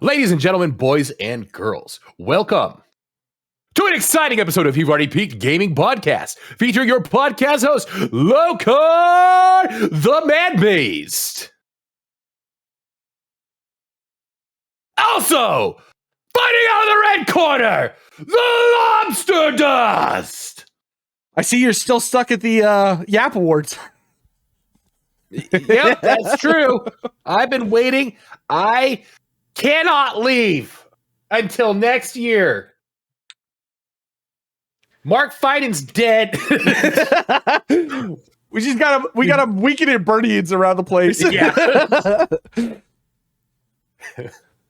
Ladies and gentlemen, boys and girls, welcome to an exciting episode of You've Already Peaked Gaming Podcast, featuring your podcast host, Locarthemanbeast. Also, fighting out of the red corner, the LobsterDust. I see you're still stuck at the Yap Awards. Yep, that's true. I've been waiting. I cannot leave until next year. Mark Fiden's dead. we got a weekend at Bernie's around the place. Yeah.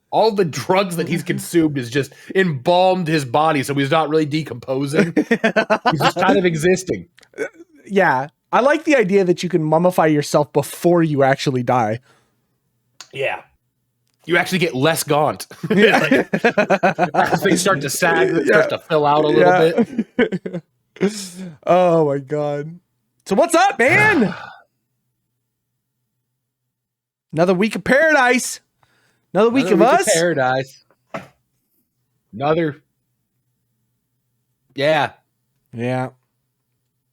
All the drugs that he's consumed is just embalmed his body, so he's not really decomposing. He's just kind of existing. Yeah. I like the idea that you can mummify yourself before you actually die. Yeah. You actually get less gaunt. Like, as things start to sag, it starts to fill out a little bit. Oh my God. So what's up, man? Another week of paradise. Another week of us. Paradise. Another. Yeah. Yeah.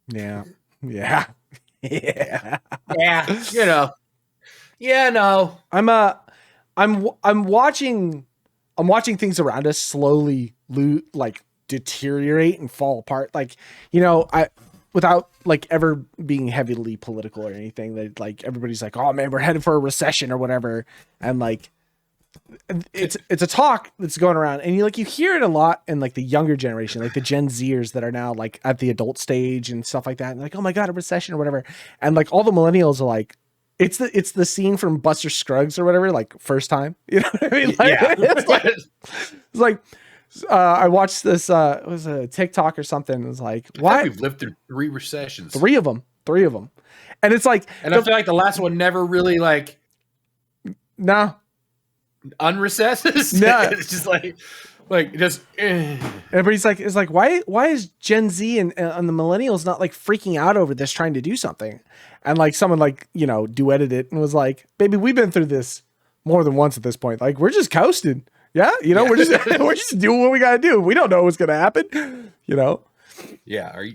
Yeah. Yeah. Yeah. Yeah. You know. Yeah, no. I'm watching things around us slowly deteriorate and fall apart. Like, you know, without like ever being heavily political or anything, that like everybody's like, oh man, we're headed for a recession or whatever. And like, it's a talk that's going around, and you hear it a lot in like the younger generation, like the Gen Zers that are now like at the adult stage and stuff like that. And like, oh my God, a recession or whatever. And like all the millennials are like, it's the scene from Buster Scruggs or whatever, like First Time. You know what I mean? Like, yeah. It's like I watched this. It was a TikTok or something. It was like, why we've lived through 3 recessions, three of them, and it's like, and I feel like the last one never really like unrecesses. No, it's just like just. Everybody's like, it's like, why is Gen Z and the millennials not like freaking out over this, trying to do something? And like someone like, you know, duetted it and was like, baby, we've been through this more than once at this point. Like, we're just coasting. Yeah. You know, we're just doing what we got to do. We don't know what's going to happen. You know? Yeah. Are you?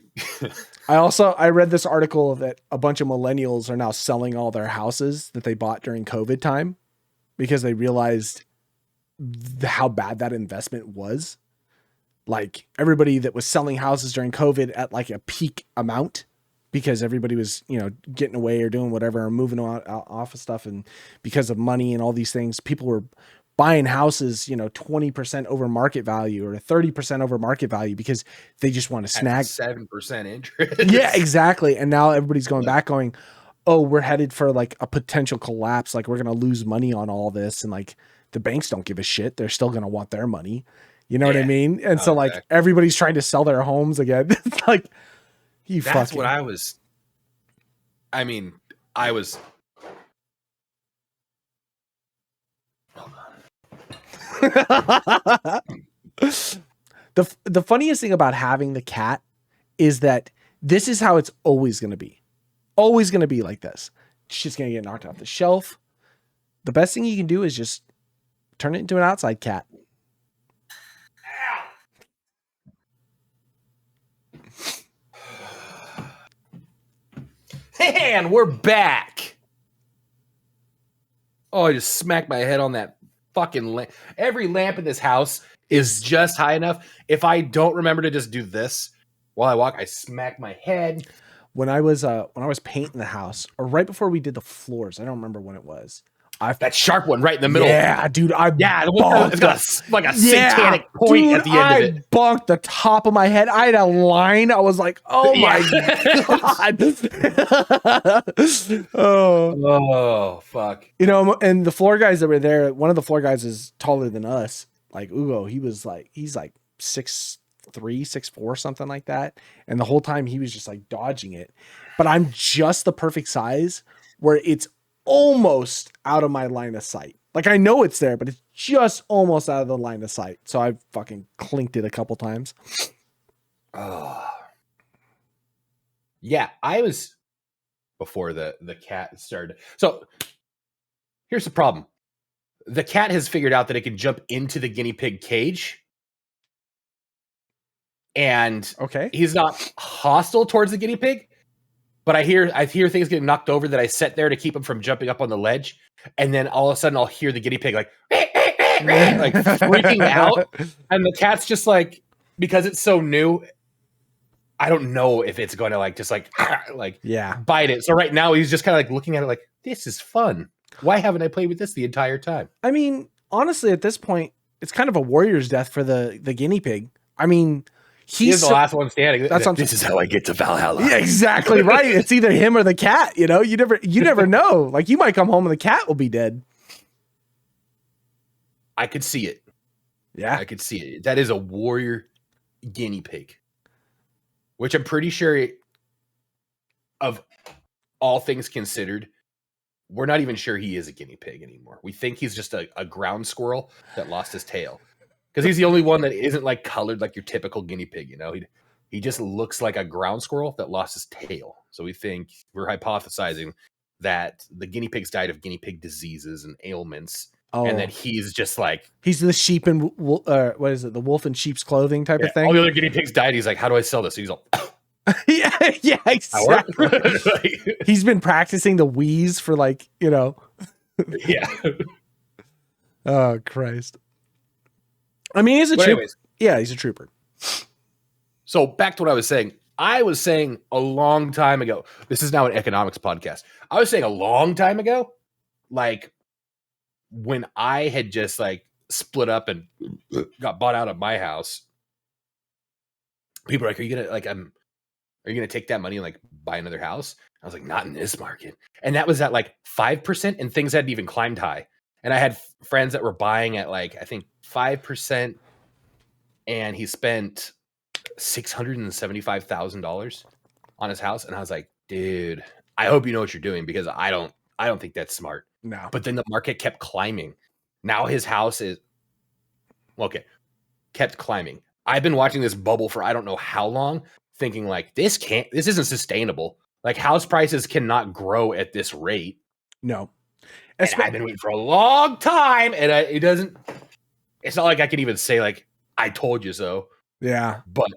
I read this article that a bunch of millennials are now selling all their houses that they bought during COVID time because they realized how bad that investment was. Like everybody that was selling houses during COVID at like a peak amount, because everybody was, you know, getting away or doing whatever or moving off of stuff. And because of money and all these things, people were buying houses, you know, 20% over market value or 30% over market value because they just want to snag 7% interest. Yeah, exactly. And now everybody's going back going, oh, we're headed for like a potential collapse. Like we're going to lose money on all this. And like the banks don't give a shit. They're still going to want their money. You know what I mean? And so like everybody's trying to sell their homes again. It's like, that's what I was. I mean, I was. Hold on. The funniest thing about having the cat is that this is how it's always going to be. Always going to be like this. Shit's going to get knocked off the shelf. The best thing you can do is just turn it into an outside cat. And we're back. Oh, I just smacked my head on that fucking lamp. Every lamp in this house is just high enough. If I don't remember to just do this while I walk, I smack my head. When I was painting the house, or right before we did the floors, I don't remember when it was. That sharp one right in the middle. Yeah, dude. It's got a satanic point at the end of it. I bonked the top of my head. I had a line. I was like, oh my God. Oh, fuck. You know, and the floor guys that were there, one of the floor guys is taller than us. Like Ugo, he's like 6'3", 6'3", 6'4", something like that. And the whole time he was just like dodging it. But I'm just the perfect size where it's almost out of my line of sight. Like I know it's there, but it's just almost out of the line of sight. So I fucking clinked it a couple times. Oh. Yeah, I was before the cat started. So here's the problem. The cat has figured out that it can jump into the guinea pig cage. And Okay. he's not hostile towards the guinea pig, but I hear things getting knocked over that I set there to keep him from jumping up on the ledge. And then all of a sudden I'll hear the guinea pig like freaking out. And the cat's just like, because it's so new, I don't know if it's going to like just like bite it. So right now he's just kind of like looking at it like, this is fun. Why haven't I played with this the entire time? I mean, honestly, at this point, it's kind of a warrior's death for the guinea pig. I mean, he's the last one standing. This is how I get to Valhalla. Yeah, exactly right. It's either him or the cat. You know, you never know. Like you might come home and the cat will be dead. I could see it. Yeah, I could see it. That is a warrior guinea pig, which I'm pretty sure, of all things considered, we're not even sure he is a guinea pig anymore. We think he's just a ground squirrel that lost his tail. Because he's the only one that isn't like colored like your typical guinea pig, you know. He just looks like a ground squirrel that lost his tail. So we're hypothesizing that the guinea pigs died of guinea pig diseases and ailments, and that he's just like he's the sheep and what is it? The wolf in sheep's clothing type of thing. All the other guinea pigs died. He's like, how do I sell this? So he's all yeah, exactly. He's been practicing the wheeze for like, you know. Yeah. Oh Christ. I mean, he's a trooper. Yeah, he's a trooper. So back to what I was saying. I was saying a long time ago, this is now an economics podcast. I was saying a long time ago, like when I had just like split up and got bought out of my house, people are like, are you going to take that money and like buy another house? I was like, not in this market. And that was at like 5% and things hadn't even climbed high. And I had friends that were buying at like, I think 5%, and he spent $675,000 on his house. And I was like, dude, I hope you know what you're doing, because I don't think that's smart. No. But then the market kept climbing. Now his house kept climbing. I've been watching this bubble for I don't know how long, thinking like this isn't sustainable. Like house prices cannot grow at this rate. No. And I've been waiting for a long time, and it's not like I can even say like I told you so. Yeah, but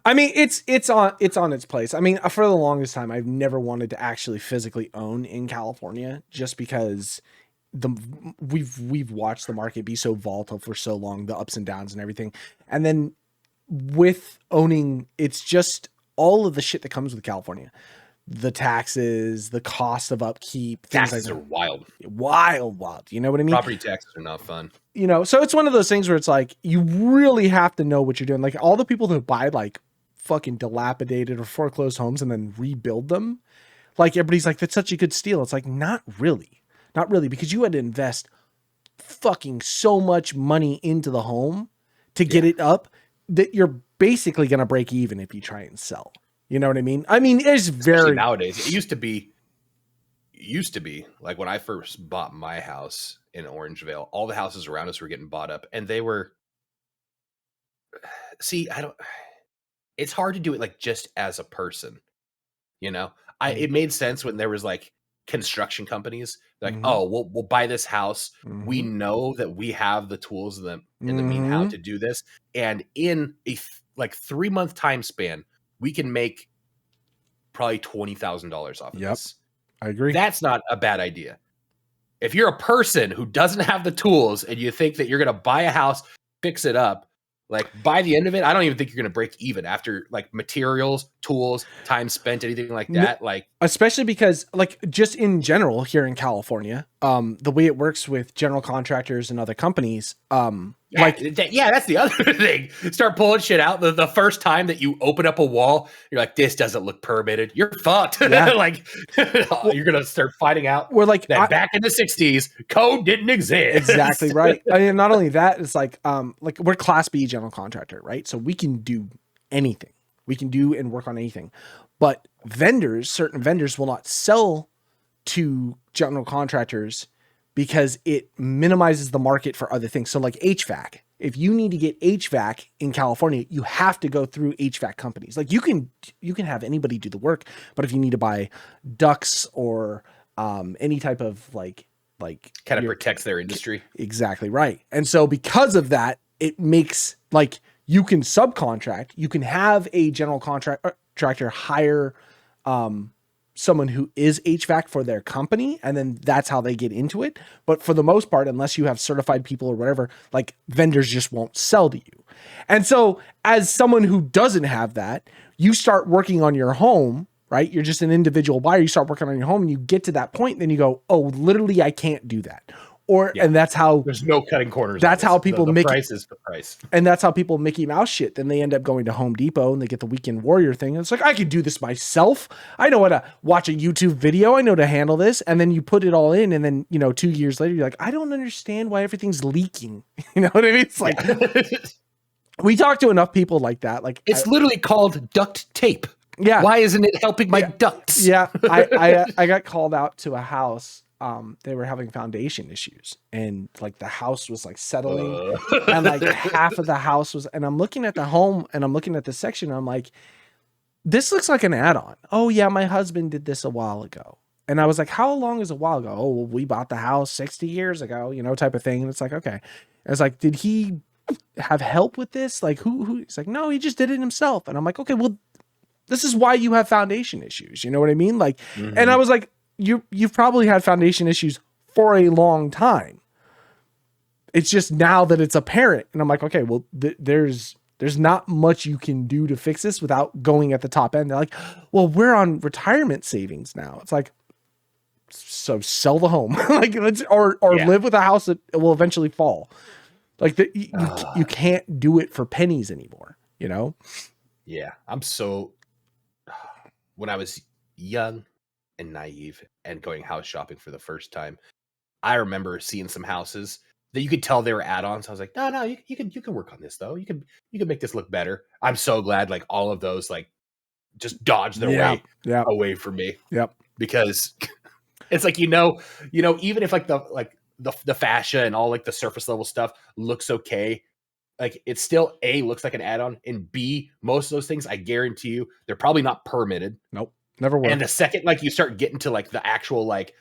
I mean it's on its place. I mean, for the longest time, I've never wanted to actually physically own in California, just because we've watched the market be so volatile for so long, the ups and downs and everything, and then with owning, it's just all of the shit that comes with California. The taxes, the cost of upkeep, taxes are wild. You know what I mean? Property taxes are not fun. You know, so it's one of those things where it's like, you really have to know what you're doing. Like all the people that buy like fucking dilapidated or foreclosed homes and then rebuild them, like everybody's like, that's such a good steal. It's like, not really, because you had to invest fucking so much money into the home to get it up that you're basically going to break even if you try and sell. You know what I mean? I mean, it's especially nowadays. It used to be like when I first bought my house in Orangevale, all the houses around us were getting bought up, and they were. See, it's hard to do it like just as a person, you know. It made sense when there was like construction companies like, oh, we'll buy this house. We know that we have the tools and the mean how to do this, and in a 3-month time span, we can make probably $20,000 off of this. I agree. That's not a bad idea. If you're a person who doesn't have the tools and you think that you're going to buy a house, fix it up, like by the end of it, I don't even think you're going to break even after like materials, tools, time spent, anything like that. Like, especially because like just in general here in California, the way it works with general contractors and other companies, Like, yeah, that's the other thing. Start pulling shit out. The first time that you open up a wall, you're like, this doesn't look permitted. You're fucked. Yeah. Like, you're going to start finding out we're like, that back in the 60s, code didn't exist. Exactly right. I mean, not only that, it's like we're Class B general contractor, right? So we can do anything. We can do and work on anything. But certain vendors will not sell to general contractors because it minimizes the market for other things. So like HVAC, if you need to get HVAC in California, you have to go through HVAC companies. Like you can have anybody do the work, but if you need to buy ducts or any type of like kind of protects their industry. Exactly right. And so because of that, it makes like you can subcontract, you can have a general contractor hire someone who is HVAC for their company, and then that's how they get into it. But for the most part, unless you have certified people or whatever, like vendors just won't sell to you. And so as someone who doesn't have that, you start working on your home, right? You're just an individual buyer. You start working on your home and you get to that point, and then you go, oh, literally I can't do that. And that's how there's no cutting corners. That's how people the make price is the price. And that's how people Mickey Mouse shit. Then they end up going to Home Depot and they get the Weekend Warrior thing. And it's like, I can do this myself. I know how to watch a YouTube video. I know to handle this. And then you put it all in. And then, 2 years later, you're like, I don't understand why everything's leaking. You know what I mean? It's like, we talk to enough people like that. Like it's literally called duct tape. Yeah. Why isn't it helping my ducts? Yeah. I got called out to a house. They were having foundation issues, and like the house was like settling and like half of the house was, and I'm looking at the home and I'm looking at the section. And I'm like, this looks like an add-on. Oh yeah. My husband did this a while ago. And I was like, how long is a while ago? Oh, well, we bought the house 60 years ago, type of thing. And it's like, okay. I was like, did he have help with this? Like who? He's like, no, he just did it himself. And I'm like, okay, well, this is why you have foundation issues. You know what I mean? Like, and I was like, you've probably had foundation issues for a long time. It's just now that it's apparent. And I'm like, okay, well, there's not much you can do to fix this without going at the top end. They're like, well, we're on retirement savings now. It's like, so sell the home, like, or live with a house that will eventually fall. Like you can't do it for pennies anymore, Yeah. When I was young and naive and going house shopping for the first time, I remember seeing some houses that you could tell they were add-ons. I was like, no, you can work on this though. You can make this look better. I'm so glad like all of those like just dodged their way away from me. Yep. Because it's like, even if like the fascia and all like the surface level stuff looks okay, like it still looks like an add-on, and B, most of those things, I guarantee you, they're probably not permitted. Nope. Never were. And the second like you start getting to like the actual like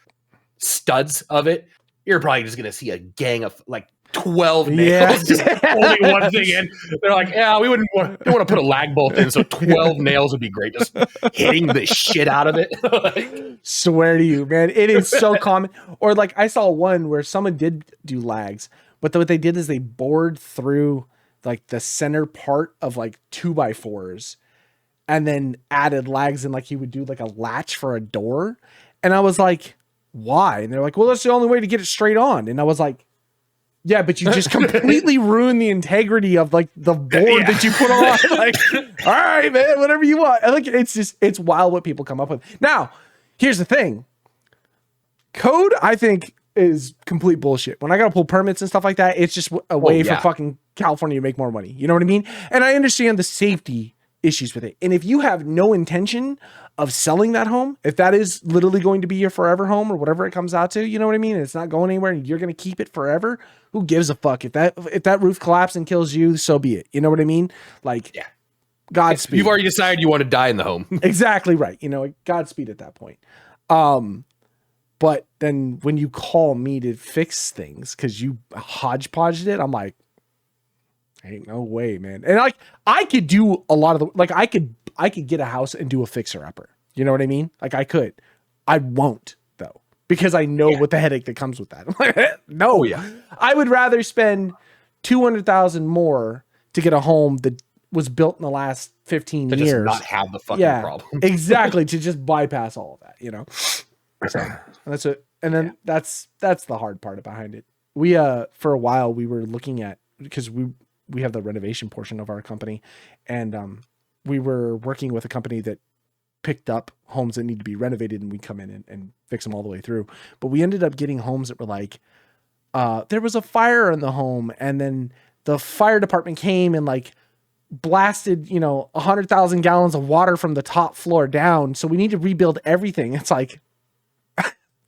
studs of it, you're probably just gonna see a gang of like 12 nails just holding one thing in. They're like, yeah, we wouldn't want to put a lag bolt in, so 12 nails would be great, just hitting the shit out of it. Like, swear to you, man, it is so common. Or like I saw one where someone did do lags, but what they did is they bored through like the center part of like 2x4s and then added lags in, like he would do like a latch for a door. And I was like, why? And they're like, well, that's the only way to get it straight on. And I was like, yeah, but you just completely ruined the integrity of like the board that you put on. Like, all right, man, whatever you want. I think it's wild what people come up with. Now, here's the thing. Code, I think, is complete bullshit. When I got to pull permits and stuff like that, it's just a way for fucking California to make more money. You know what I mean? And I understand the safety issues with it. And if you have no intention of selling that home, if that is literally going to be your forever home or whatever it comes out to, you know what I mean? And it's not going anywhere and you're going to keep it forever. Who gives a fuck? If that roof collapses and kills you, so be it. You know what I mean? Like, Godspeed. You've already decided you want to die in the home. Exactly right. Godspeed at that point. But then when you call me to fix things because you hodgepodged it, I'm like, ain't no way, man. And like, I could do a lot of I could get a house and do a fixer upper. You know what I mean? Like I could. I won't though, because I know what the headache that comes with that. I'm like, no, I would rather spend $200,000 more to get a home that was built in the last 15 years. Just not have the fucking problem. Exactly. To just bypass all of that, So that's it. And then that's the hard part behind it. We, for a while we were looking at because we have the renovation portion of our company, and we were working with a company that picked up homes that need to be renovated, and we come in and fix them all the way through. But we ended up getting homes that were like, there was a fire in the home, and then the fire department came and like blasted, 100,000 gallons of water from the top floor down. So we need to rebuild everything. It's like,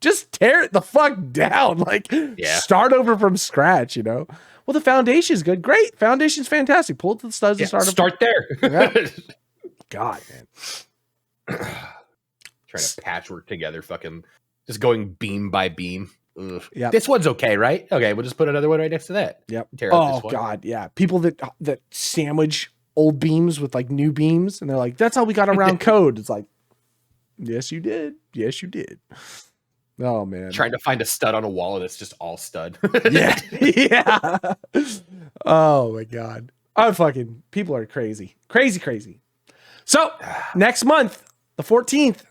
just tear it the fuck down. Like, start over from scratch, Well, the foundation is good. Great. Foundation's fantastic. Pull the studs and start there. Yeah. God, man. Trying to patchwork together, fucking just going beam by beam. Yeah, this one's okay, right? Okay, we'll just put another one right next to that. Yep. Tear out this one. God, yeah. People that sandwich old beams with like new beams, and they're like, "That's how we got around code." It's like, yes, you did. Yes, you did. Oh man, trying to find a stud on a wall and it's just all stud. Yeah, yeah. Oh my god, people are crazy. So next month, the 14th,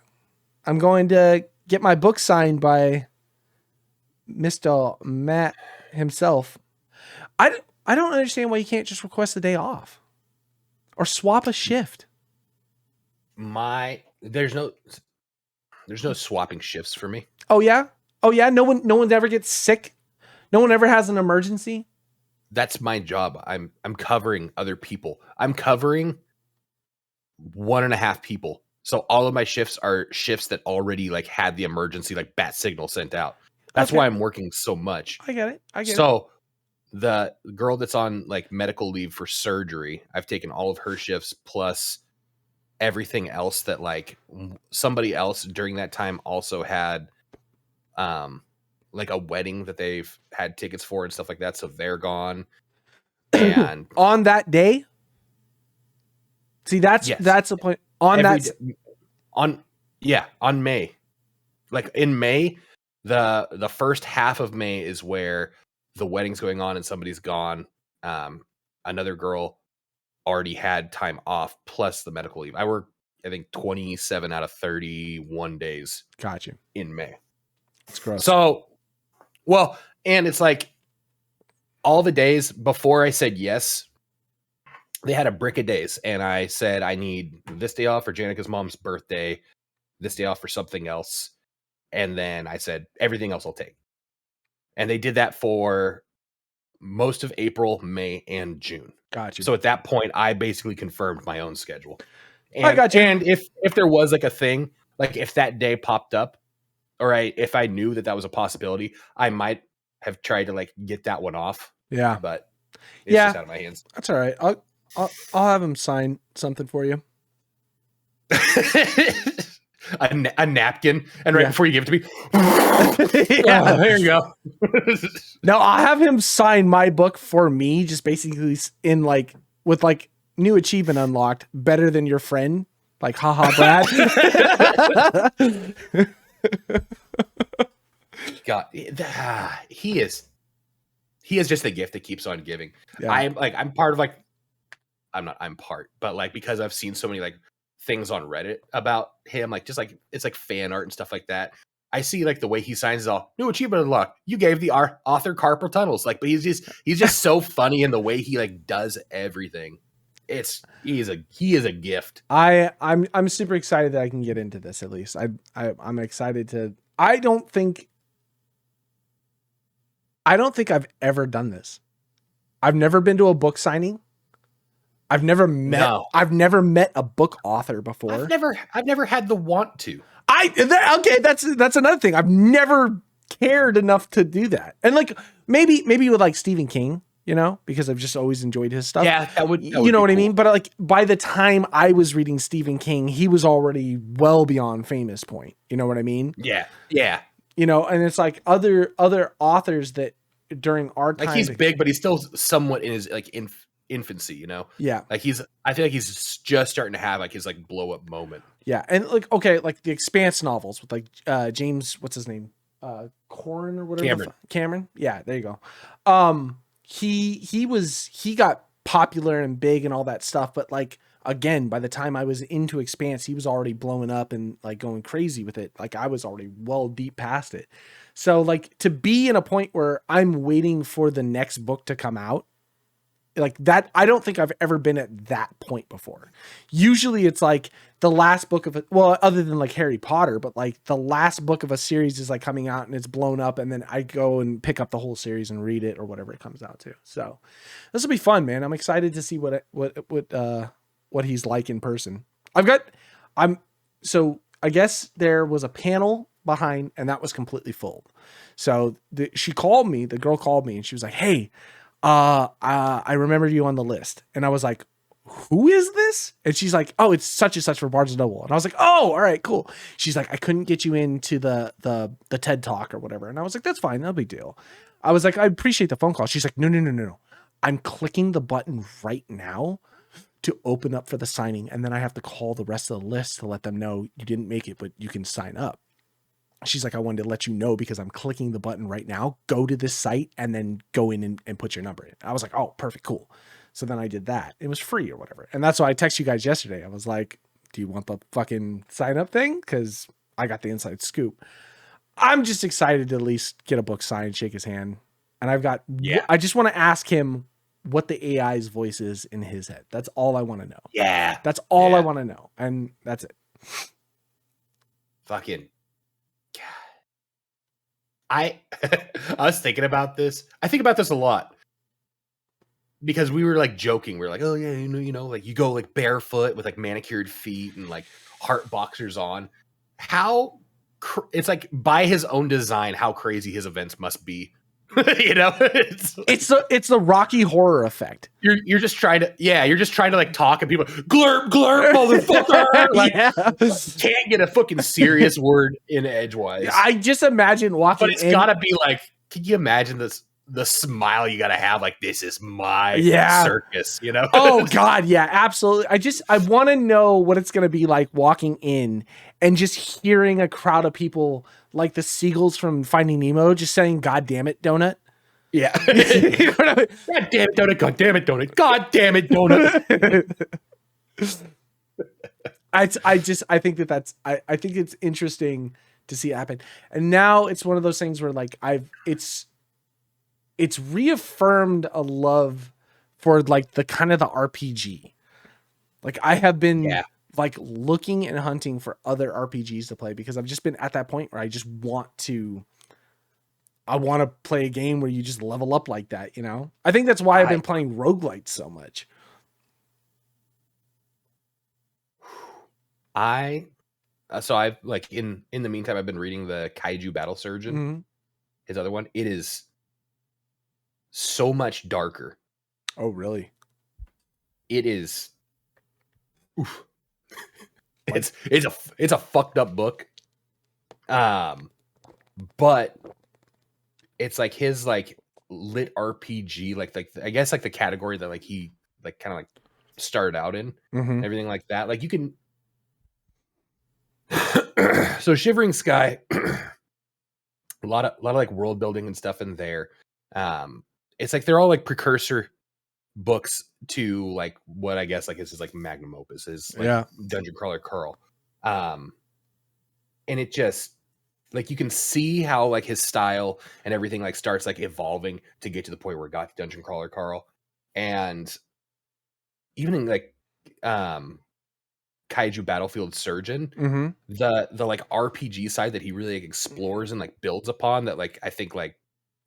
I'm going to get my book signed by Mr. Matt himself. I don't understand why you can't just request the day off or swap a shift. There's no swapping shifts for me. Oh yeah. No one ever gets sick. No one ever has an emergency. That's my job. I'm covering other people. I'm covering 1.5 people. So all of my shifts are shifts that already like had the emergency like bat signal sent out. That's why I'm working so much. I get it. So the girl that's on like medical leave for surgery, I've taken all of her shifts plus everything else that like somebody else during that time also had like a wedding that they've had tickets for and stuff like that. So they're gone. And on that day. See, that's the point. On May. Like in May, the first half of May is where the wedding's going on and somebody's gone. Another girl already had time off plus the medical leave. I work, I think 27 out of 31 days. Got you. In May. It's gross. So, well, and it's like all the days before I said yes, they had a brick of days, and I said I need this day off for Janica's mom's birthday, this day off for something else, and then I said everything else I'll take. And they did that for most of April, May, and June. Gotcha. So at that point, I basically confirmed my own schedule. And, I got you. And if there was like a thing, like if that day popped up, or if I knew that was a possibility, I might have tried to like get that one off. Yeah, but it's just out of my hands. That's all right. I'll have him sign something for you. a napkin, and right before you give it to me, yeah, there you go. No, I'll have him sign my book for me, just basically in like with like new achievement unlocked, better than your friend, like haha Brad. God, he is just the gift that keeps on giving. Yeah. I'm part of like, I'm part, but like, because I've seen so many like things on Reddit about him, like just like, it's like fan art and stuff like that. I see like the way he signs is all new achievement unlocked. You gave the author carpal tunnels. Like, but he's just so funny in the way he like does everything. He is a gift. I'm super excited that I can get into this. At least I'm excited to. I don't think I've ever done this. I've never been to a book signing. I've never met a book author before. I've never had the want to. Okay, that's another thing. I've never cared enough to do that. And like maybe with like Stephen King, because I've just always enjoyed his stuff. Yeah, that would you know what cool. I mean? But like by the time I was reading Stephen King, he was already well beyond famous point. You know what I mean? Yeah. Yeah. And it's like other authors that during our time, like he's big, but he's still somewhat in his like infancy, Yeah. Like I feel like he's just starting to have like his like blow up moment. Yeah. And like, okay, like the Expanse novels with like James, what's his name? Corn or whatever. Cameron. Yeah, there you go. He got popular and big and all that stuff, but like again, by the time I was into Expanse, he was already blowing up and like going crazy with it. Like I was already well deep past it. So like to be in a point where I'm waiting for the next book to come out like that. I don't think I've ever been at that point before. Usually it's like the last book of it. Well, other than like Harry Potter, but like the last book of a series is like coming out and it's blown up. And then I go and pick up the whole series and read it or whatever it comes out to. So this will be fun, man. I'm excited to see what he's like in person. So I guess there was a panel behind and that was completely full. So the girl called me and she was like, "Hey, I remember you on the list." And I was like, "Who is this?" And she's like, "Oh, it's such and such for Barnes and Noble." And I was like, "Oh, all right, cool." She's like, "I couldn't get you into the TED Talk or whatever." And I was like, "That's fine. No big deal." I was like, "I appreciate the phone call." She's like, No. I'm clicking the button right now to open up for the signing. And then I have to call the rest of the list to let them know you didn't make it, but you can sign up. She's like, "I wanted to let you know because I'm clicking the button right now. Go to this site and then go in and put your number in." I was like, "Oh, perfect. Cool." So then I did that. It was free or whatever. And that's why I texted you guys yesterday. I was like, "Do you want the fucking sign up thing?" Because I got the inside scoop. I'm just excited to at least get a book signed, shake his hand. And I just want to ask him what the AI's voice is in his head. That's all I want to know. Yeah. That's all I want to know. And that's it. Fucking God. I was thinking about this. I think about this a lot. Because we were like joking. We were like, "Oh yeah, like you go like barefoot with like manicured feet and like heart boxers on." It's like by his own design, how crazy his events must be. It's the Rocky Horror effect. You're just trying to like talk and people glurp motherfucker. Like can't get a fucking serious word in edgewise. I just imagine walking, but it's gotta be like, can you imagine this? The smile you gotta have, like, this is my circus, Oh God, yeah, absolutely. I want to know what it's gonna be like walking in and just hearing a crowd of people like the seagulls from Finding Nemo just saying, "God damn it, donut." Yeah. You know what I mean? God damn it, donut. God damn it, donut. God damn it, donut. I think it's interesting to see it happen. And now it's one of those things where like it's reaffirmed a love for like the kind of the RPG. Like I have been like looking and hunting for other RPGs to play because I've just been at that point where I want to play a game where you just level up like that, I think that's why I've been playing roguelites so much. So I've like in the meantime, I've been reading the Kaiju Battle Surgeon. Mm-hmm. His other one. It is so much darker. Oh, really? It is. Oof. It's a fucked up book. But it's like his like lit RPG, like I guess like the category that like he like kind of like started out in, everything like that. Like you can. So Shivering Sky, a lot of like world building and stuff in there. It's like they're all like precursor books to like what I guess like this is like magnum opus is like Dungeon Crawler Carl. And it just like you can see how like his style and everything like starts like evolving to get to the point where it got to Dungeon Crawler Carl. And even in like Kaiju Battlefield Surgeon, the like RPG side that he really like explores and like builds upon that like I think like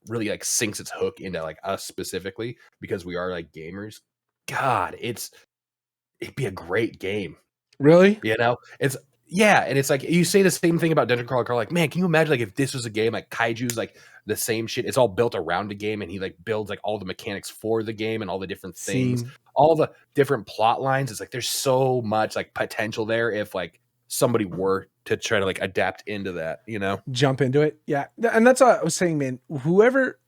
really like sinks its hook into like us specifically because we are like gamers. God, it'd be a great game. Really? It's and it's like you say the same thing about Dungeon Crawler Carl. Like, man, can you imagine like if this was a game like Kaiju's like the same shit? It's all built around a game, and he like builds like all the mechanics for the game and all the different things, all the different plot lines. It's like there's so much like potential there if like somebody were to try to like adapt into that, jump into it. Yeah. And that's what I was saying, man, wherever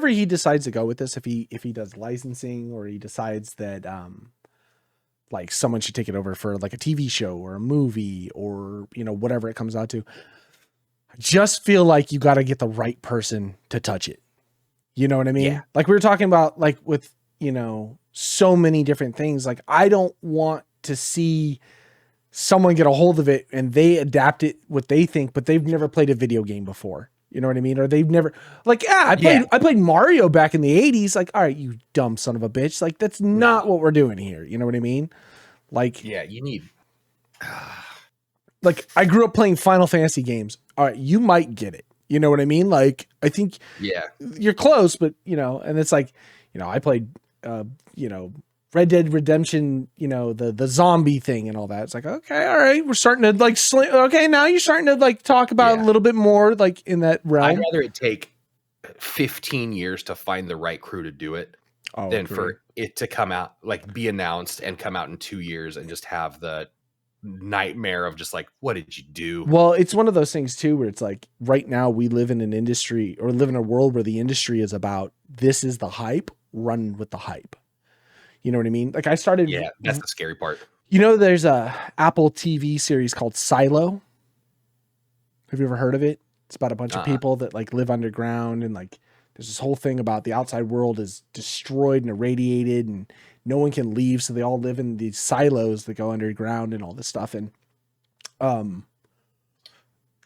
he decides to go with this, if he does licensing or he decides that, like someone should take it over for like a TV show or a movie or, whatever it comes out to, I just feel like you got to get the right person to touch it. You know what I mean? Yeah. Like we were talking about like with, so many different things. Like I don't want to see someone get a hold of it and they adapt it what they think, but they've never played a video game before. You know what I mean? Or they've never like, I played Mario back in the 80s. Like, all right, you dumb son of a bitch. Like, that's not what we're doing here. You know what I mean? Like, yeah, you need like I grew up playing Final Fantasy games. All right, you might get it. You know what I mean? Like, I think you're close, but you know, and it's like, you know, I played you know, Red Dead Redemption, you know, the zombie thing and all that. It's like, okay, all right, we're starting to like okay, now you're starting to like talk about a little bit more like in that realm. I'd rather it take 15 years to find the right crew to do it than for it to come out, like be announced and come out in 2 years and just have the nightmare of just like, what did you do? Well, it's one of those things too, where it's like right now we live in an industry or live in a world where the industry is about, this is the hype, run with the hype. You know what I mean? Like I started. Yeah, that's the scary part. You know, there's a Apple TV series called Silo. Have you ever heard of it? It's about a bunch of people that like live underground, and like there's this whole thing about the outside world is destroyed and irradiated and no one can leave. So they all live in these silos that go underground and all this stuff. And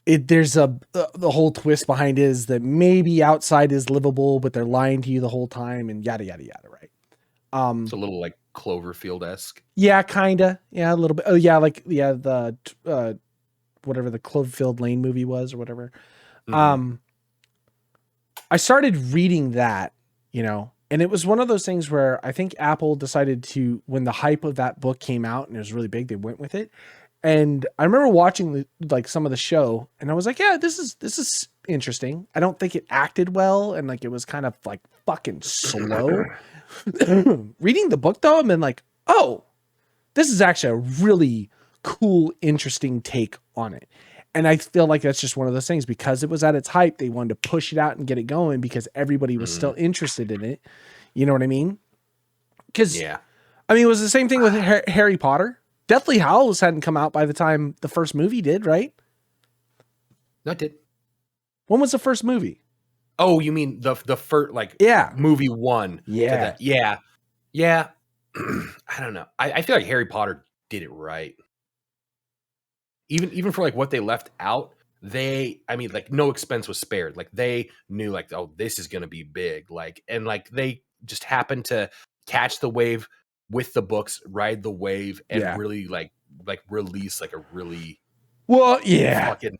there's the whole twist behind it is that maybe outside is livable, but they're lying to you the whole time and yada, yada, yada. Right. It's a little like Cloverfield-esque. Yeah, kinda. Yeah, a little bit. Oh yeah, like the whatever the Cloverfield Lane movie was or whatever. Mm-hmm. I started reading that, you know, and it was one of those things where I think Apple decided to, when the hype of that book came out and it was really big, they went with it. And I remember watching like some of the show and I was like, yeah, this is interesting. I don't think it acted well. And like, it was kind of like fucking slow. Reading the book though, I've been like, oh, this is actually a really cool, interesting take on it. And I feel like that's just one of those things, because it was at its hype. They wanted to push it out and get it going because everybody was still interested in it. You know what I mean? Because I mean, it was the same thing with Harry Potter. Deathly Hallows hadn't come out by the time the first movie did, right? No, it did. When was the first movie? Oh, you mean the first, like, movie one? Yeah. Yeah. I don't know. I feel like Harry Potter did it right. Even for like what they left out, I mean, like no expense was spared. Like they knew like, oh, this is going to be big. Like, and like they just happened to catch the wave with the books, ride the wave, and really like release like a really fucking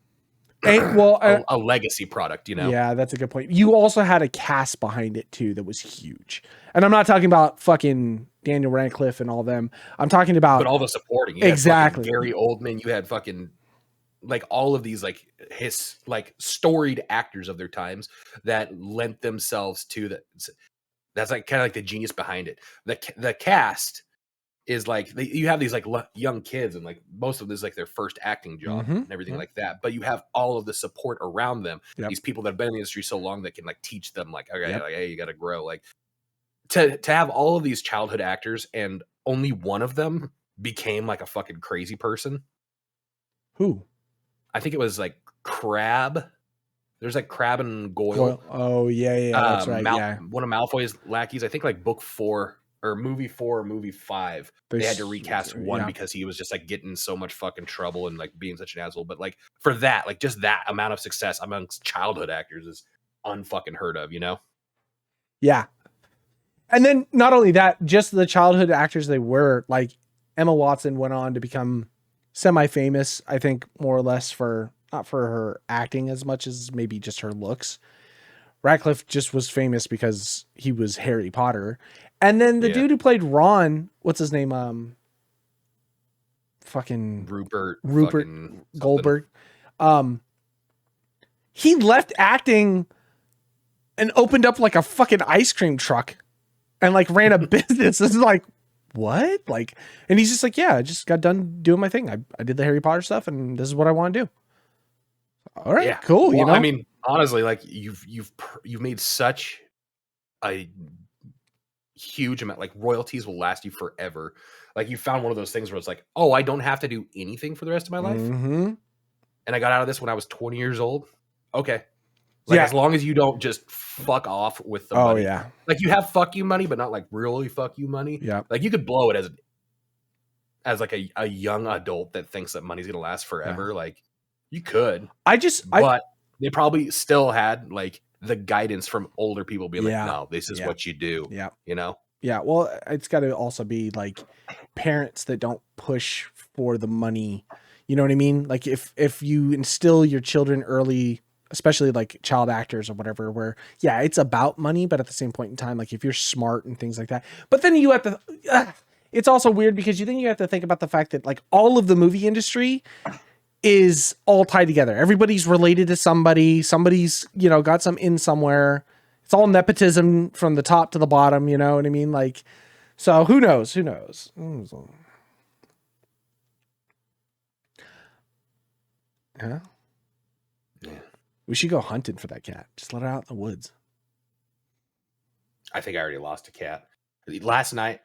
a legacy product, you know? Yeah, that's a good point. You also had a cast behind it too that was huge. And I'm not talking about fucking Daniel Radcliffe and all them. I'm talking about but all the supporting. You exactly. Gary Oldman, you had fucking like all of these like his like storied actors of their times that lent themselves to that. That's like kind of like the genius behind it. The cast is like you have these like young kids and like most of this is like their first acting job and everything like that. But you have all of the support around them. These people that have been in the industry so long that can like teach them like, okay, like, hey, you got to grow. Like to have all of these childhood actors and only one of them became like a fucking crazy person. Who? I think it was like Crabbe. There's like Crabbe and Goyle. Oh yeah, that's right. One of Malfoy's lackeys. I think like book 4 or movie 4 or movie 5. They had to recast one because he was just like getting so much fucking trouble and like being such an asshole. But like for that, like just that amount of success amongst childhood actors is unfucking heard of, you know? Yeah. And then not only that, just the childhood actors they were, like Emma Watson went on to become semi-famous, I think more or less for not for her acting as much as maybe just her looks. Radcliffe just was famous because he was Harry Potter. And then the dude who played Ron, what's his name? Fucking Rupert Goldberg. He left acting and opened up like a fucking ice cream truck and like ran a business. This is like, what? Like, and he's just like, yeah, I just got done doing my thing. I did the Harry Potter stuff and this is what I want to do. All right, cool. Well, you know, I mean, honestly, like you've made such a huge amount, like royalties will last you forever. Like you found one of those things where it's like, oh, I don't have to do anything for the rest of my life. And I got out of this when I was 20 years old. Okay. Like as long as you don't just fuck off with the money. Yeah. Like you have fuck you money, but not like really fuck you money. Yeah. Like you could blow it as like a young adult that thinks that money's gonna last forever. Yeah. Like you could. I they probably still had like the guidance from older people being Yeah. like, no, this is Yeah. what you do. Yeah. You know? Yeah. Well, it's got to also be like parents that don't push for the money. You know what I mean? Like if you instill your children early, especially like child actors or whatever, where yeah, it's about money, but at the same point in time, like if you're smart and things like that, but then you have to, it's also weird because you have to think about the fact that like all of the movie industry is all tied together. Everybody's related to somebody. Somebody's, got some in somewhere. It's all nepotism from the top to the bottom. You know what I mean? Like, so who knows? Who knows? Yeah. Yeah. We should go hunting for that cat. Just let her out in the woods. I think I already lost a cat last night.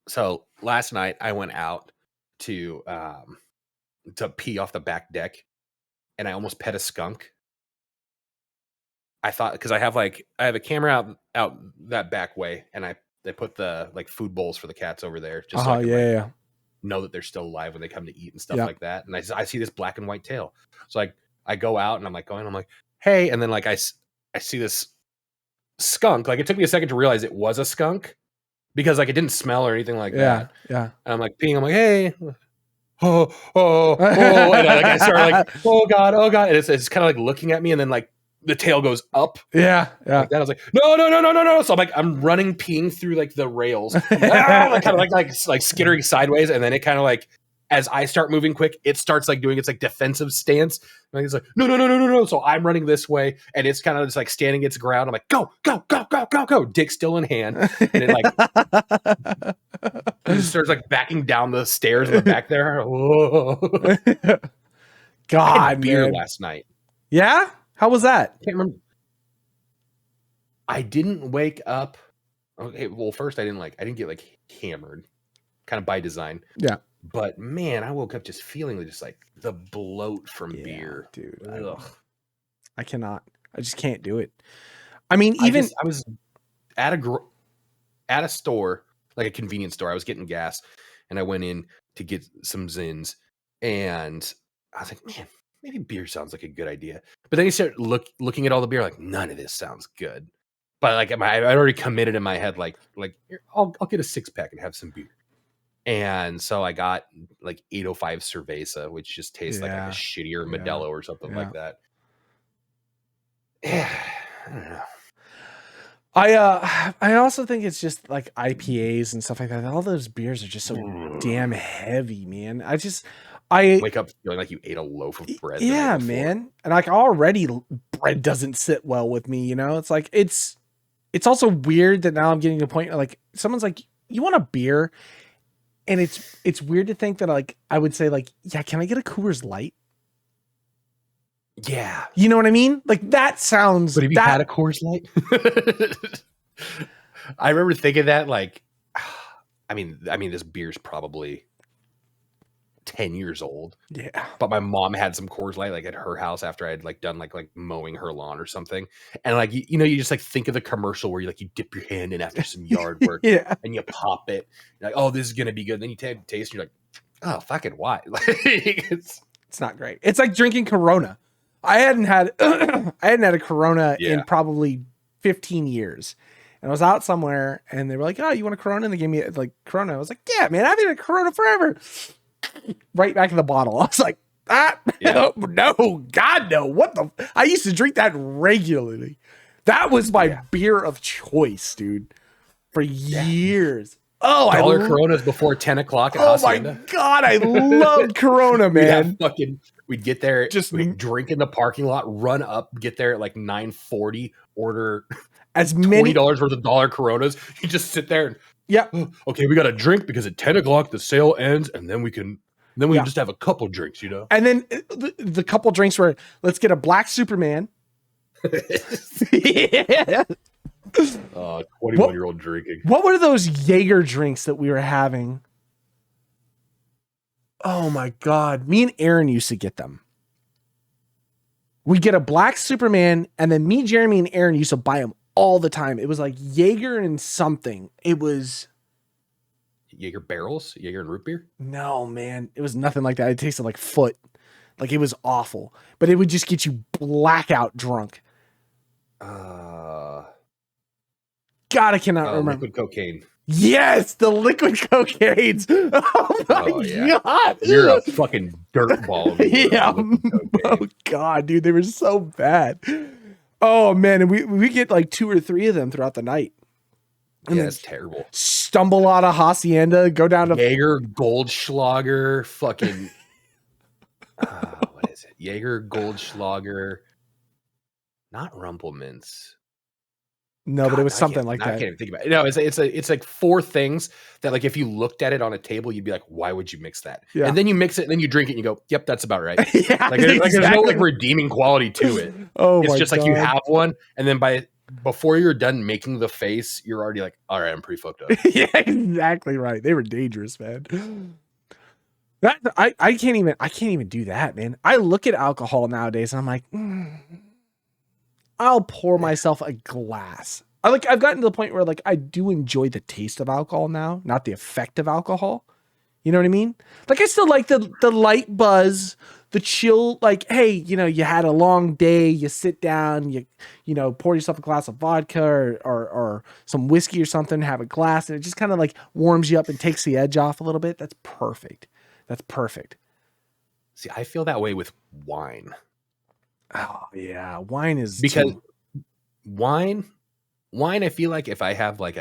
So last night I went out to pee off the back deck, and I almost pet a skunk. I thought, because I have a camera out that back way, and they put the like food bowls for the cats over there, just so I can know that they're still alive when they come to eat and stuff like that. And I see this black and white tail, so I go out and I'm like, hey, and then like I see this skunk. Like it took me a second to realize it was a skunk because like it didn't smell or anything like that. Yeah. And I'm like peeing. I'm like, hey. Oh, and I start like, oh god, and it's kind of like looking at me, and then like the tail goes up. Yeah. Like that. I was like, no. So I'm running, peeing through like the rails, like kind of like skittering sideways, and then it kind of like, as I start moving quick, it starts like doing its like defensive stance. And it's like, no. So I'm running this way, and it's kind of just like standing its ground. I'm like, go, dick still in hand, and it like it starts like backing down the stairs in the back there. God, I had beer man. last night. Yeah, how was that? I can't remember. I didn't wake up. Okay, well, first I didn't get like hammered, kind of by design. Yeah. But man, I woke up just feeling just like the bloat from beer, dude. Ugh. I cannot. I just can't do it. I mean, even I was at a store, like a convenience store. I was getting gas, and I went in to get some Zins, and I was like, man, maybe beer sounds like a good idea. But then you start looking at all the beer, like none of this sounds good. But like I already committed in my head, like I'll get a 6-pack and have some beer. And so I got like 805 Cerveza, which just tastes like a shittier Modelo or something like that. Yeah, I don't know. I also think it's just like IPAs and stuff like that. All those beers are just so damn heavy, man. I wake up feeling like you ate a loaf of bread. Yeah, man. And like already bread doesn't sit well with me, It's like it's also weird that now I'm getting to a point like someone's like, you want a beer? And it's weird to think that like I would say like, yeah, can I get a Coors Light? Yeah. You know what I mean? Like that sounds. But have you had a Coors Light? I remember thinking that like, I mean, this beer's probably 10 years old. Yeah. But my mom had some Coors Light like at her house after I had like done like mowing her lawn or something. And like, you just like think of the commercial where you dip your hand in after some yard work and you pop it. You're like, oh, this is going to be good. Then you taste and you're like, oh, fucking why? It's not great. It's like drinking Corona. I hadn't had a Corona in probably 15 years. And I was out somewhere and they were like, oh, you want a Corona? And they gave me like Corona. I was like, yeah, man, I've had a Corona forever. Right back in the bottle. I was like, no, God, no. What the? I used to drink that regularly. That was my beer of choice, dude, for years. Oh, Coronas before 10 o'clock at Hacienda. My God, I loved Corona, man. We'd get there, we'd drink in the parking lot, run up, get there at like 9:40, order as many $20 worth of dollar Coronas. You just sit there and okay, we got a drink because at 10 o'clock the sale ends, and then we can just have a couple drinks, And then the couple drinks were, let's get a black Superman. 21-year-old drinking. What were those Jaeger drinks that we were having? Oh my God. Me and Aaron used to get them. We'd get a black Superman, and then me, Jeremy, and Aaron used to buy them all the time. It was like Jaeger and something. It was Jaeger barrels? Jaeger and root beer? No, man. It was nothing like that. It tasted like foot. Like it was awful, but it would just get you blackout drunk. God, I cannot remember. Liquid cocaine. Yes, the liquid cocaines. Oh my God. You're a fucking dirtball. Yeah. Oh God, dude, they were so bad. Oh man, and we get like 2 or 3 of them throughout the night. And that's terrible. Stumble out of Hacienda, go down to Jaeger Goldschlager, fucking what is it? Jaeger Goldschlager, not Rumpelmints. No, but it was something like that. I can't even think about it. No, it's like 4 things that like if you looked at it on a table, you'd be like, why would you mix that? Yeah. And then you mix it, and then you drink it, and you go, yep, that's about right. Yeah, like there's no like redeeming quality to it. Oh, it's my just God. like you have one, and then before you're done making the face, you're already like, all right, I'm pretty fucked up. Yeah, exactly right. They were dangerous, man. I can't even do that, man. I look at alcohol nowadays and I'm like, I'll pour myself a glass. I've gotten to the point where like I do enjoy the taste of alcohol now, not the effect of alcohol. You know what I mean? Like I still like the light buzz, the chill, like, hey, you had a long day, you sit down, you pour yourself a glass of vodka or some whiskey or something, have a glass, and it just kind of like warms you up and takes the edge off a little bit. That's perfect. That's perfect. See, I feel that way with wine. Oh yeah, wine is because wine. I feel like if I have like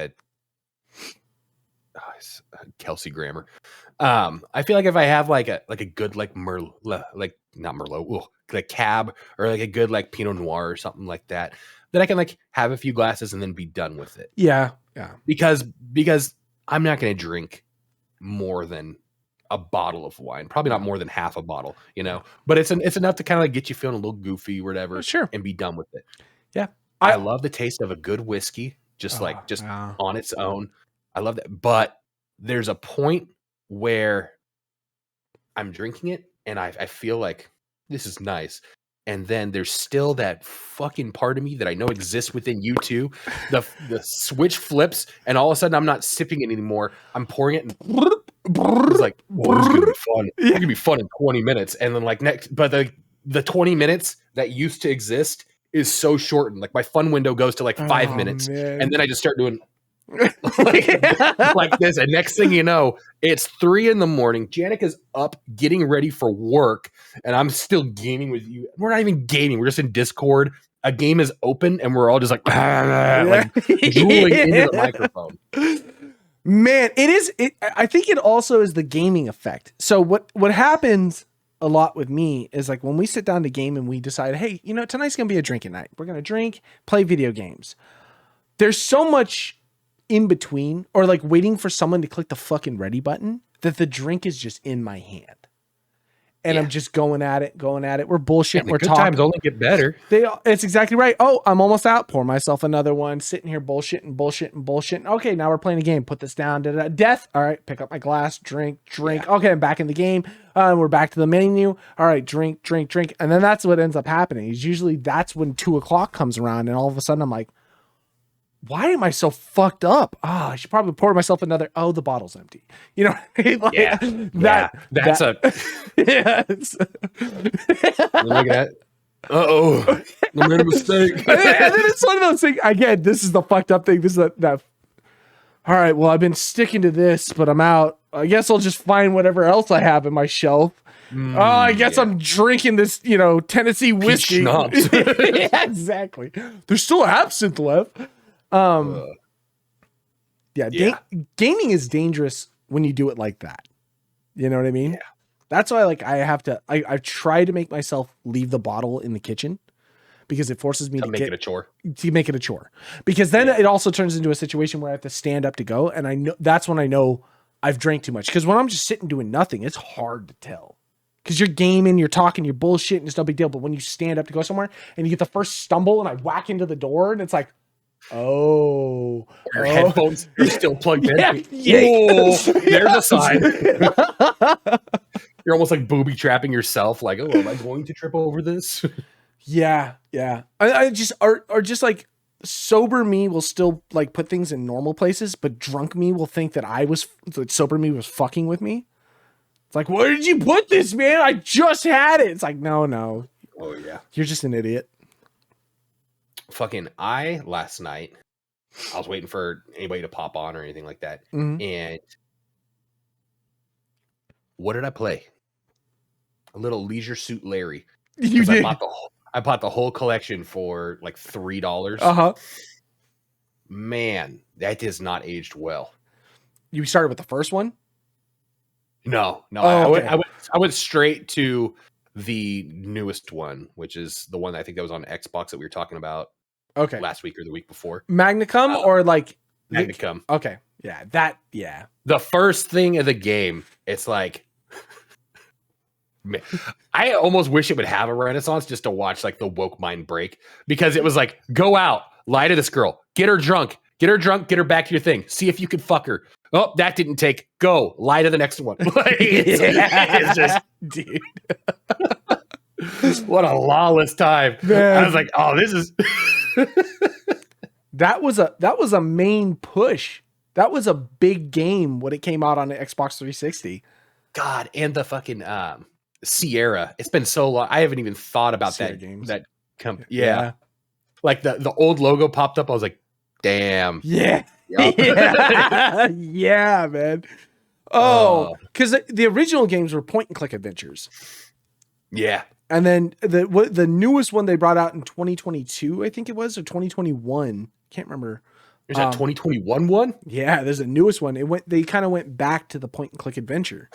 Kelsey grammar, I feel like if I have like a good like like not Merlot, like Cab or like a good like Pinot Noir or something like that, then I can like have a few glasses and then be done with it. Yeah. Because I'm not going to drink more than a bottle of wine, probably not more than half a bottle, but it's enough to kind of like get you feeling a little goofy or whatever, sure, and be done with it. Yeah, I love the taste of a good whiskey, just on its own. I love that, but there's a point where I'm drinking it and I feel like this is nice. And then there's still that fucking part of me that I know exists within you too. The switch flips and all of a sudden I'm not sipping it anymore. I'm pouring it and it's like, well, this is gonna be fun. It's gonna be fun in 20 minutes. And then like but the 20 minutes that used to exist is so shortened. Like my fun window goes to like 5 minutes, man. And then I just start doing like this. And next thing you know, it's 3 a.m. Janica's up getting ready for work, and I'm still gaming with you. We're not even gaming. We're just in Discord. A game is open, and we're all just like drooling into the microphone. Man, it is. I think it also is the gaming effect. So what happens a lot with me is like when we sit down to game and we decide, hey, tonight's going to be a drinking night. We're going to drink, play video games. There's so much in between or like waiting for someone to click the fucking ready button that the drink is just in my hand. And I'm just going at it. We're bullshitting. We're good talking. Times only get better. It's exactly right. Oh, I'm almost out. Pour myself another one. Sitting here bullshitting. Okay, now we're playing a game. Put this down. Death. All right, pick up my glass. Drink. Yeah. Okay, I'm back in the game. We're back to the menu. All right, drink. And then that's what ends up happening. Is usually that's when 2:00 comes around, and all of a sudden I'm like, why am I so fucked up? I should probably pour myself another. Oh, the bottle's empty. You know what I mean? Like, that's a. Yes. Look at that. I made a mistake. And then it's one of those things. Again, this is the fucked up thing. This is that. All right, well, I've been sticking to this, but I'm out. I guess I'll just find whatever else I have in my shelf. I guess I'm drinking this, Tennessee whiskey. Yeah, exactly. There's still absinthe left. Gaming is dangerous when you do it like that. You know what I mean? Yeah. That's why I've tried to make myself leave the bottle in the kitchen because it forces me to make it a chore. To make it a chore. Because then it also turns into a situation where I have to stand up to go. And I know that's when I know I've drank too much. Because when I'm just sitting doing nothing, it's hard to tell. Because you're gaming, you're talking, you're bullshitting, it's no big deal. But when you stand up to go somewhere and you get the first stumble and I whack into the door and it's like, your headphones are still plugged in. Yeah. There's a sign. You're almost like booby trapping yourself. Like, am I going to trip over this? Yeah. I just or just like sober me will still like put things in normal places, but drunk me will think that sober me was fucking with me. It's like, where did you put this, man? I just had it. It's like, no. Oh yeah. You're just an idiot. Fucking last night, I was waiting for anybody to pop on or anything like that. Mhm. And what did I play? A little Leisure Suit Larry. You did. I bought the whole collection for like $3. Uh-huh. Man, that has not aged well. You started with the first one? No. Oh, okay. I went straight to the newest one, which is the one I think that was on Xbox that we were talking about last week or the week before. Magna Cum or like Magna Cum. Okay. Yeah. The first thing of the game, it's like, man, I almost wish it would have a renaissance just to watch like the woke mind break, because it was like, go out, lie to this girl, get her drunk, get her back to your thing, see if you can fuck her. Oh, that didn't take. Go lie to the next one. Like, it's just, dude. What a lawless time. Man. I was like, oh, this is that was a main push. That was a big game when it came out on the Xbox 360. God, and the fucking Sierra. It's been so long. I haven't even thought about Sierra that games. Yeah. Like the old logo popped up. I was like, damn. Yeah. Yeah, man. Oh, because the original games were point and click adventures. Yeah. And then the newest one they brought out in 2022, I think it was, or 2021. Can't remember. There's that 2021 one? Yeah, there's a newest one. They kind of went back to the point and click adventure.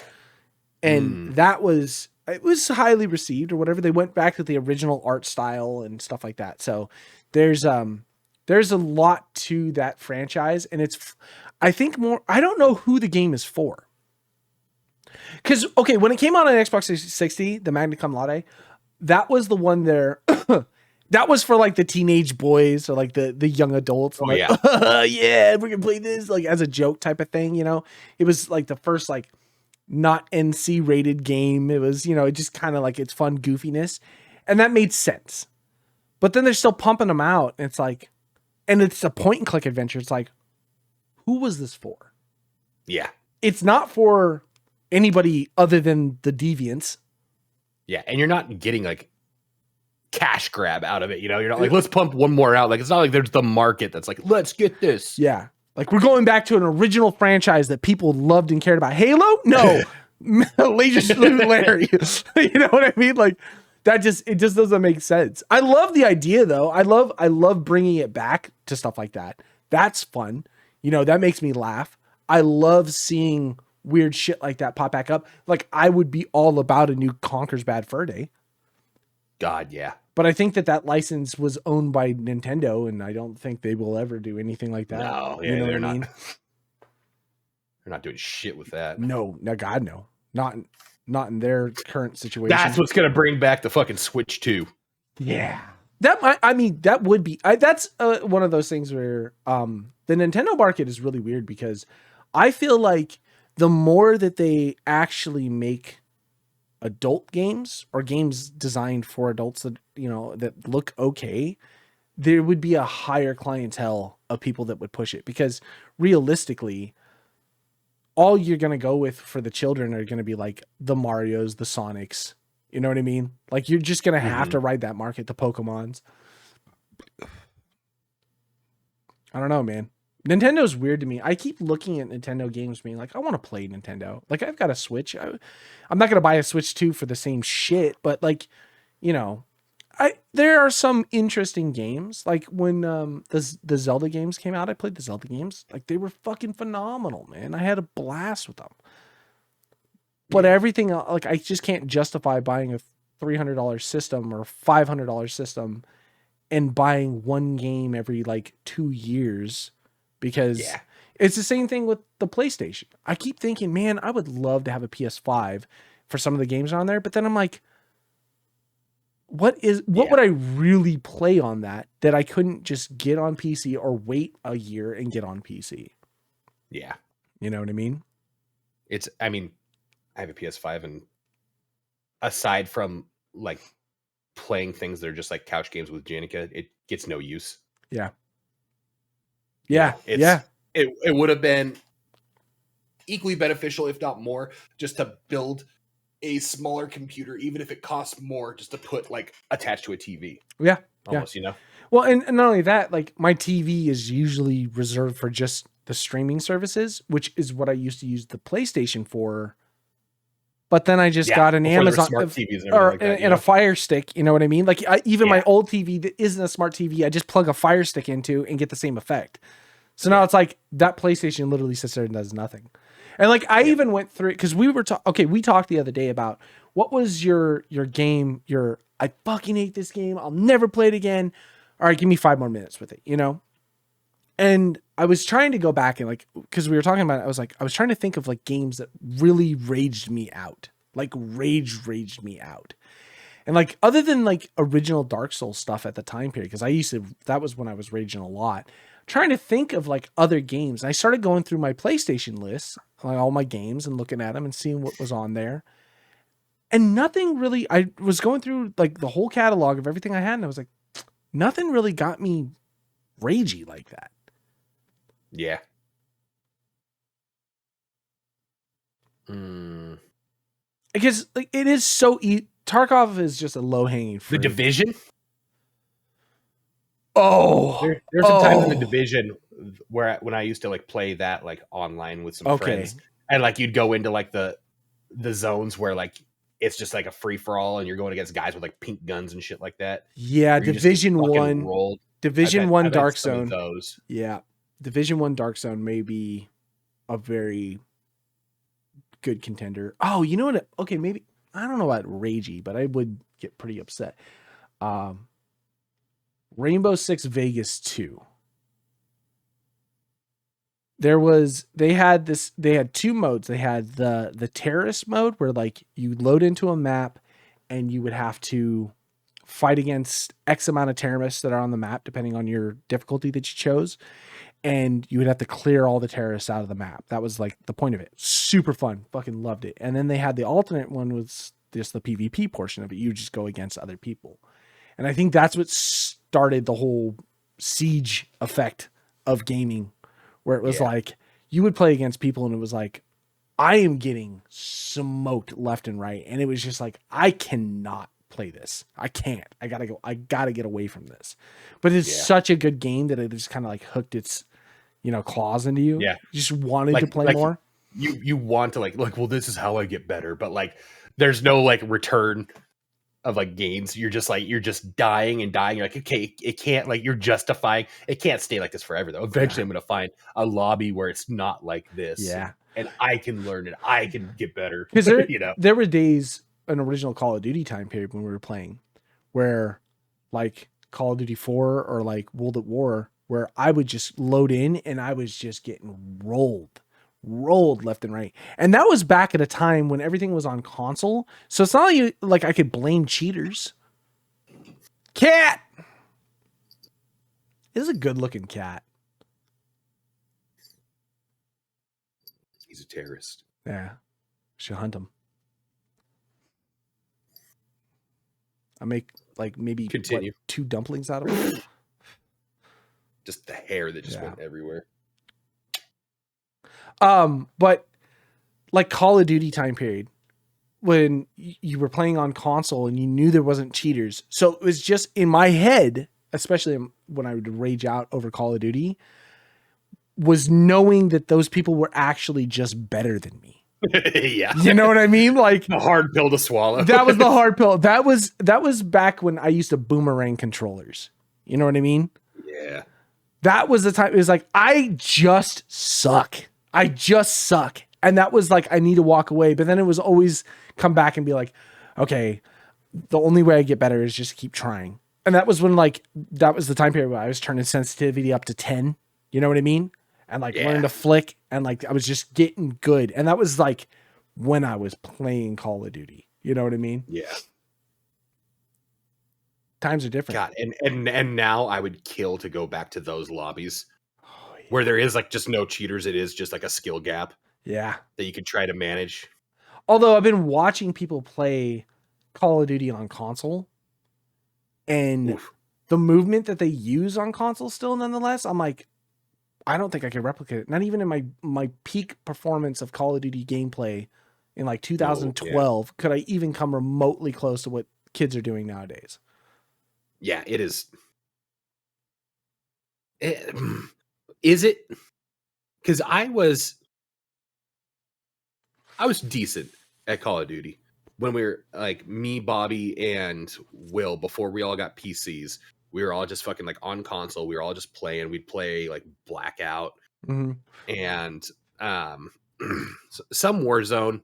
And it was highly received or whatever. They went back to the original art style and stuff like that. So there's a lot to that franchise, and I think more, I don't know who the game is for. Because, okay, when it came out on Xbox 360, the Magna Cum Laude, that was the one there. That was for like the teenage boys or like the young adults. Oh, like, yeah. Yeah, we're going to play this like as a joke type of thing, you know? It was like the first like not NC rated game. It was, you know, it just kind of like it's fun goofiness. And that made sense. But then they're still pumping them out. And it's like, and it's a point and click adventure. It's like, who was this for? Yeah. It's not for anybody other than the deviants. Yeah. And you're not getting like cash grab out of it. You know, you're not like, let's pump one more out. Like, it's not like there's the market that's like, let's get this. Yeah. Like, we're going back to an original franchise that people loved and cared about. Halo? No. Leisure Suit Larry. You know what I mean? Like, it just doesn't make sense. I love the idea though. I love bringing it back to stuff like that. That's fun. You know, that makes me laugh. I love seeing weird shit like that pop back up. Like, I would be all about a new Conker's Bad Fur Day. God, yeah. But I think that license was owned by Nintendo, and I don't think they will ever do anything like that. No, yeah, you know they're what I not. mean? They're not doing shit with that. No, God, no. Not in their current situation. That's what's gonna bring back the fucking Switch 2. Yeah. That would be. That's one of those things where the Nintendo market is really weird, because I feel like the more that they actually make adult games or games designed for adults that, you know, that look okay, there would be a higher clientele of people that would push it, because realistically, all you're going to go with for the children are going to be like the Marios, the Sonics. You know what I mean? Like, you're just going to have to ride that market, the Pokemons. I don't know, man. Nintendo's weird to me. I keep looking at Nintendo games being like, I want to play Nintendo. Like, I've got a Switch. I'm not going to buy a Switch 2 for the same shit, but like, you know, there are some interesting games. Like when the Zelda games came out, I played the Zelda games. Like, they were fucking phenomenal, man. I had a blast with them. But everything, like, I just can't justify buying a $300 system or $500 system and buying one game every like 2 years, because it's the same thing with the PlayStation. I keep thinking, man, I would love to have a PS5 for some of the games on there, but then I'm like, what would I really play on that I couldn't just get on PC or wait a year and get on PC? Yeah. You know what I mean? I have a PS5, and aside from like playing things that are just like couch games with Janica, it gets no use. Yeah. It would have been equally beneficial, if not more, just to build a smaller computer, even if it costs more, just to put like attached to a TV. Yeah. Almost, you know? Well, and not only that, like my TV is usually reserved for just the streaming services, which is what I used to use the PlayStation for. But then I just got an Amazon smart TVs and, or like that, and a Fire Stick. You know what I mean? Like even my Yeah. old TV that isn't a smart TV, I just plug a Fire Stick into and get the same effect. So now it's like that PlayStation literally sits there and does nothing. And like I even went through because we were we talked the other day about what was your game. I fucking hate this game. I'll never play it again. All right, give me 5 more minutes with it, you know? And I was trying to go back and like, because we were talking about it, I was trying to think of like games that really raged me out. Like raged me out. And like, other than like original Dark Souls stuff at the time period, because that was when I was raging a lot, trying to think of like other games. And I started going through my PlayStation list, like all my games and looking at them and seeing what was on there. And nothing really, I was going through like the whole catalog of everything I had. And I was like, nothing really got me ragey like that. Yeah. Because like it is so Tarkov is just a low hanging fruit. The Division. Oh, there's some times in the Division where when I used to like play that like online with some friends, and like you'd go into like the zones where like it's just like a free for all, and you're going against guys with like pink guns and shit like that. Yeah, Division 1, Division 1 Dark Zone. Those. Yeah, Division 1 Dark Zone may be a very good contender. Oh, you know what? Okay, maybe I don't know about ragey, but I would get pretty upset. Rainbow Six Vegas 2. They had 2 modes. They had the terrorist mode where like you load into a map and you would have to fight against X amount of terrorists that are on the map, depending on your difficulty that you chose. And you would have to clear all the terrorists out of the map. That was like the point of it. Super fun. Fucking loved it. And then they had the alternate one was just the PvP portion of it. You just go against other people. And I think that's what started the whole siege effect of gaming, where it was like you would play against people and it was like, I am getting smoked left and right. And it was just like, I cannot play this. I can't. I gotta get away from this. But it's such a good game that it just kind of like hooked its, claws into you. Yeah. You just wanted to play more. You want to like, well, this is how I get better. But like, there's no like return of like gains. You're just dying and dying. You're like, okay, it can't, like, you're justifying. It can't stay like this forever though. Eventually I'm going to find a lobby where it's not like this. Yeah. And I can learn it. I can get better. Because there were days, an original Call of Duty time period when we were playing, where like Call of Duty 4 or like World at War, where I would just load in and I was just getting rolled left and right. And that was back at a time when everything was on console. So it's not like I could blame cheaters. Cat! This is a good looking cat. He's a terrorist. Yeah. Should hunt him. I make like maybe 2 dumplings out of him. Just the hair that just went everywhere. But like Call of Duty time period, when you were playing on console and you knew there wasn't cheaters. So it was just in my head, especially when I would rage out over Call of Duty, was knowing that those people were actually just better than me. Yeah. You know what I mean? Like the hard pill to swallow. That was the hard pill. That was back when I used to boomerang controllers. You know what I mean? Yeah. That was the time. It was like, I just suck. And that was like, I need to walk away. But then it was always come back and be like, okay, the only way I get better is just keep trying. And that was when that was the time period where I was turning sensitivity up to 10. You know what I mean? And like learning to flick, and like I was just getting good. And that was like when I was playing Call of Duty. You know what I mean? Yeah. Times are different. God, and now I would kill to go back to those lobbies where there is like just no cheaters. It is just like a skill gap. Yeah. That you could try to manage. Although I've been watching people play Call of Duty on console, and the movement that they use on console still, nonetheless, I'm like, I don't think I could replicate it. Not even in my peak performance of Call of Duty gameplay in like No, yeah. 2012 could I even come remotely close to what kids are doing nowadays. Yeah, it is. Is it? Because I was decent at Call of Duty when we were like me, Bobby, and Will before we all got PCs. We were all just fucking like on console. We were all just playing. We'd play like Blackout and some Warzone.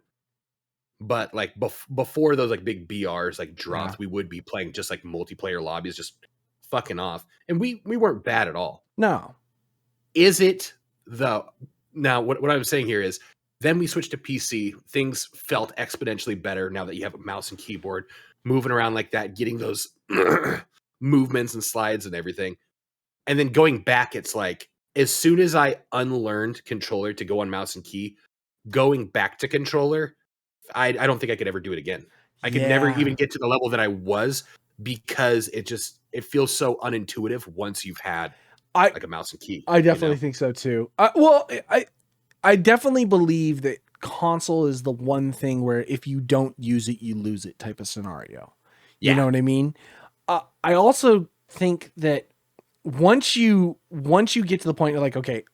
But like before those like big BRs like dropped, we would be playing just like multiplayer lobbies, just fucking off, and we weren't bad at all. No. Is it the now? What I'm saying here is, then we switched to PC. Things felt exponentially better now that you have a mouse and keyboard, moving around like that, getting those movements and slides and everything. And then going back, it's like as soon as I unlearned controller to go on mouse and key, going back to controller, I don't think I could ever do it again. I could never even get to the level that I was, because it feels so unintuitive once you've had like a mouse and key. I definitely think so too. I definitely believe that console is the one thing where if you don't use it, you lose it type of scenario. You know what I mean? I also think that once you get to the point you're like, okay,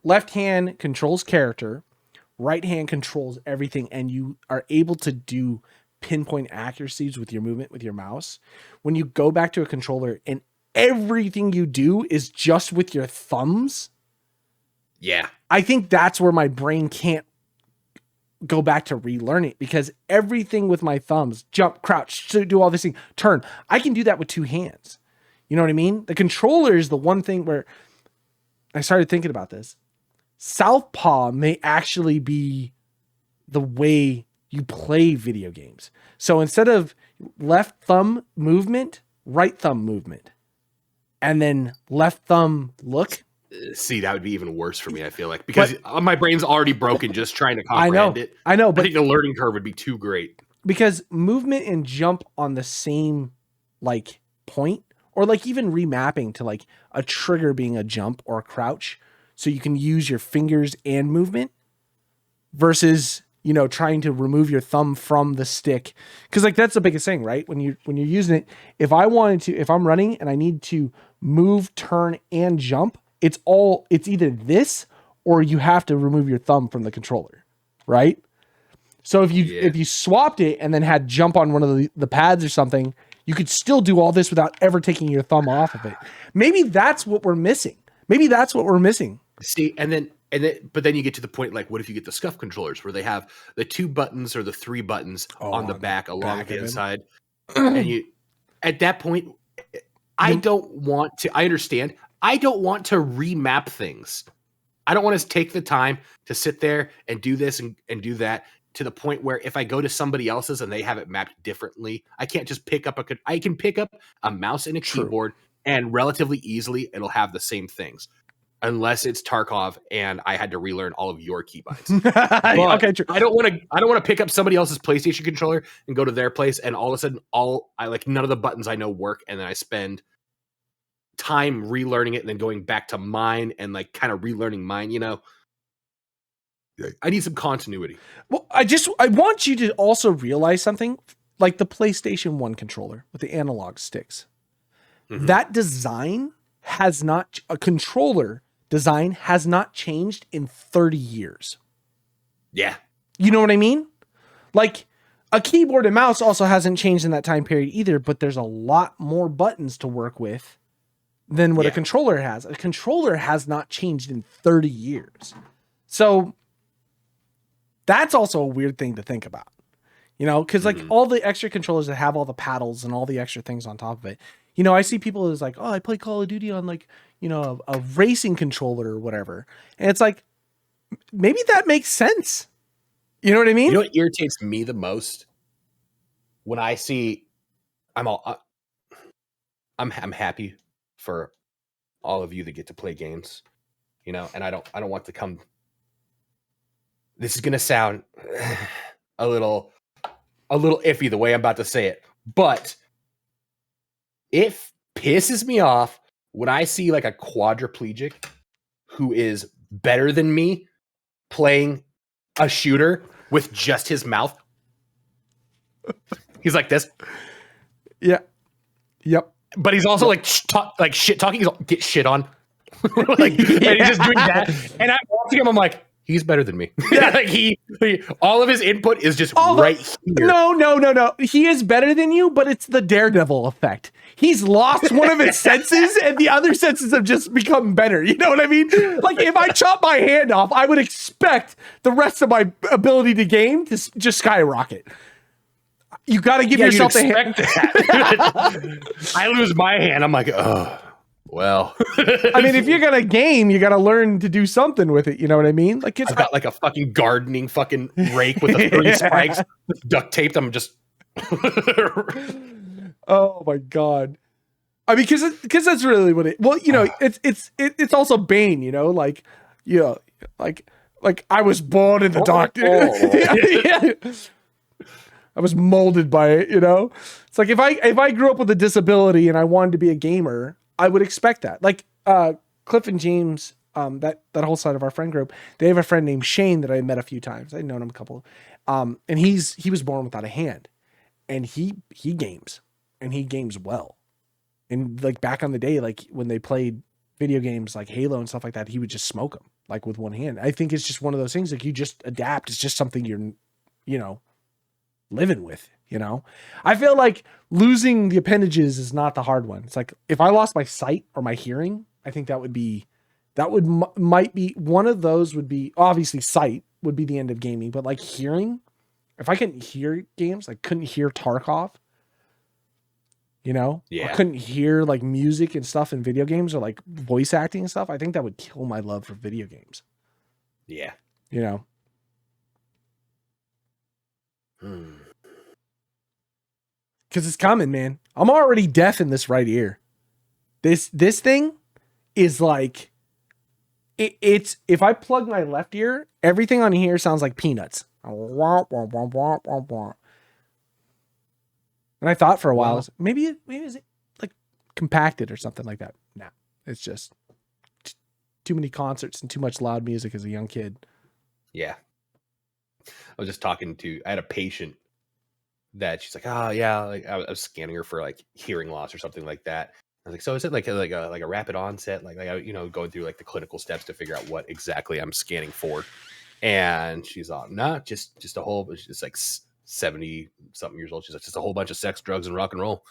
left hand controls character, right hand controls everything, and you are able to do pinpoint accuracies with your movement with your mouse. When you go back to a controller and everything you do is just with your thumbs. Yeah. I think that's where my brain can't go back to relearn it, because everything with my thumbs, jump, crouch, do all this thing, turn, I can do that with two hands. You know what I mean? The controller is the one thing where I started thinking about this. Southpaw may actually be the way you play video games. So instead of left thumb movement, right thumb movement, and then left thumb look. See, that would be even worse for me, I feel like, because my brain's already broken just trying to comprehend it. I know, but I think the learning curve would be too great. Because movement and jump on the same like point, or like even remapping to like a trigger being a jump or a crouch, so you can use your fingers and movement versus, you know, trying to remove your thumb from the stick. Cause like that's the biggest thing, right? When you're using it, if I'm running and I need to move, turn, and jump, it's either this or you have to remove your thumb from the controller, right? So if you swapped it and then had jump on one of the pads or something, you could still do all this without ever taking your thumb off of it. Maybe that's what we're missing. See, but then you get to the point, like, what if you get the scuff controllers where they have the 2 buttons or the 3 buttons on the back along the inside? And at that point, I understand. I don't want to remap things. I don't want to take the time to sit there and do this and do that, to the point where if I go to somebody else's and they have it mapped differently, I can't just I can pick up a mouse and a keyboard, and relatively easily it'll have the same things. Unless it's Tarkov and I had to relearn all of your keybinds. Okay, true. I don't want to pick up somebody else's PlayStation controller and go to their place, and all of a sudden none of the buttons I know work, and then I spend time relearning it and then going back to mine and like kind of relearning mine, you know. I need some continuity. Well, I want you to also realize something, like the PlayStation 1 controller with the analog sticks. Mm-hmm. That controller design has not changed in 30 years. Yeah. You know what I mean? Like a keyboard and mouse also hasn't changed in that time period either, but there's a lot more buttons to work with than what a controller has. A controller has not changed in 30 years. So that's also a weird thing to think about, you know, because like all the extra controllers that have all the paddles and all the extra things on top of it, you know, I see people as like, oh, I play Call of Duty on like, you know, a racing controller or whatever. And it's like, maybe that makes sense. You know what I mean? You know what irritates me the most? When I see, I'm happy for all of you that get to play games, you know, and I don't want to come. This is going to sound a little iffy the way I'm about to say it, but it pisses me off when I see like a quadriplegic who is better than me playing a shooter with just his mouth. He's like this. Yeah. Yep. But he's also like shit talking. He's like, get shit on. And he's just doing that. And I'm watching him. I'm like, he's better than me. Yeah. Like he all of his input is just right here. No. He is better than you, but it's the Daredevil effect. He's lost one of his senses, and the other senses have just become better. You know what I mean? Like, if I chop my hand off, I would expect the rest of my ability to game to just skyrocket. You got to give yourself a hand. I lose my hand. I'm like, oh, well. I mean, if you're going to game, you got to learn to do something with it. You know what I mean? Like, I've got like a fucking gardening fucking rake with the 3 spikes duct taped. I'm just. Oh my God. I mean, because that's really what it, well, you know, it's also Bane, you know, like, you know, like I was born in the dark. I was molded by it, you know. It's like if I grew up with a disability and I wanted to be a gamer, I would expect that. Like Cliff and James, that whole side of our friend group, they have a friend named Shane that I met a few times. I'd known him a couple. And he was born without a hand, and he games, and he games well. And like back on the day, like when they played video games like Halo and stuff like that, he would just smoke them like with one hand. I think it's just one of those things, like you just adapt. It's just something you're, you know, living with, you know. I feel like losing the appendages is not the hard one. It's like if I lost my sight or my hearing, I think might be one of those would be, obviously sight would be the end of gaming, but like hearing, if I couldn't hear games, like couldn't hear Tarkov, you know, I couldn't hear like music and stuff in video games or like voice acting and stuff, I think that would kill my love for video games. Yeah. You know? Because it's coming, man. I'm already deaf in this right ear. This thing is like, it's, if I plug my left ear, everything on here sounds like peanuts. And I thought for a while, maybe is it like compacted or something like that. Nah, it's just too many concerts and too much loud music as a young kid. Yeah. I was just I had a patient that she's like, oh yeah, like I was scanning her for like hearing loss or something like that. I was like, so is it like a rapid onset? Like I, you know, going through like the clinical steps to figure out what exactly I'm scanning for. And she's like, nah, just a whole, it's like 70 something years old. She's like, just a whole bunch of sex, drugs, and rock and roll.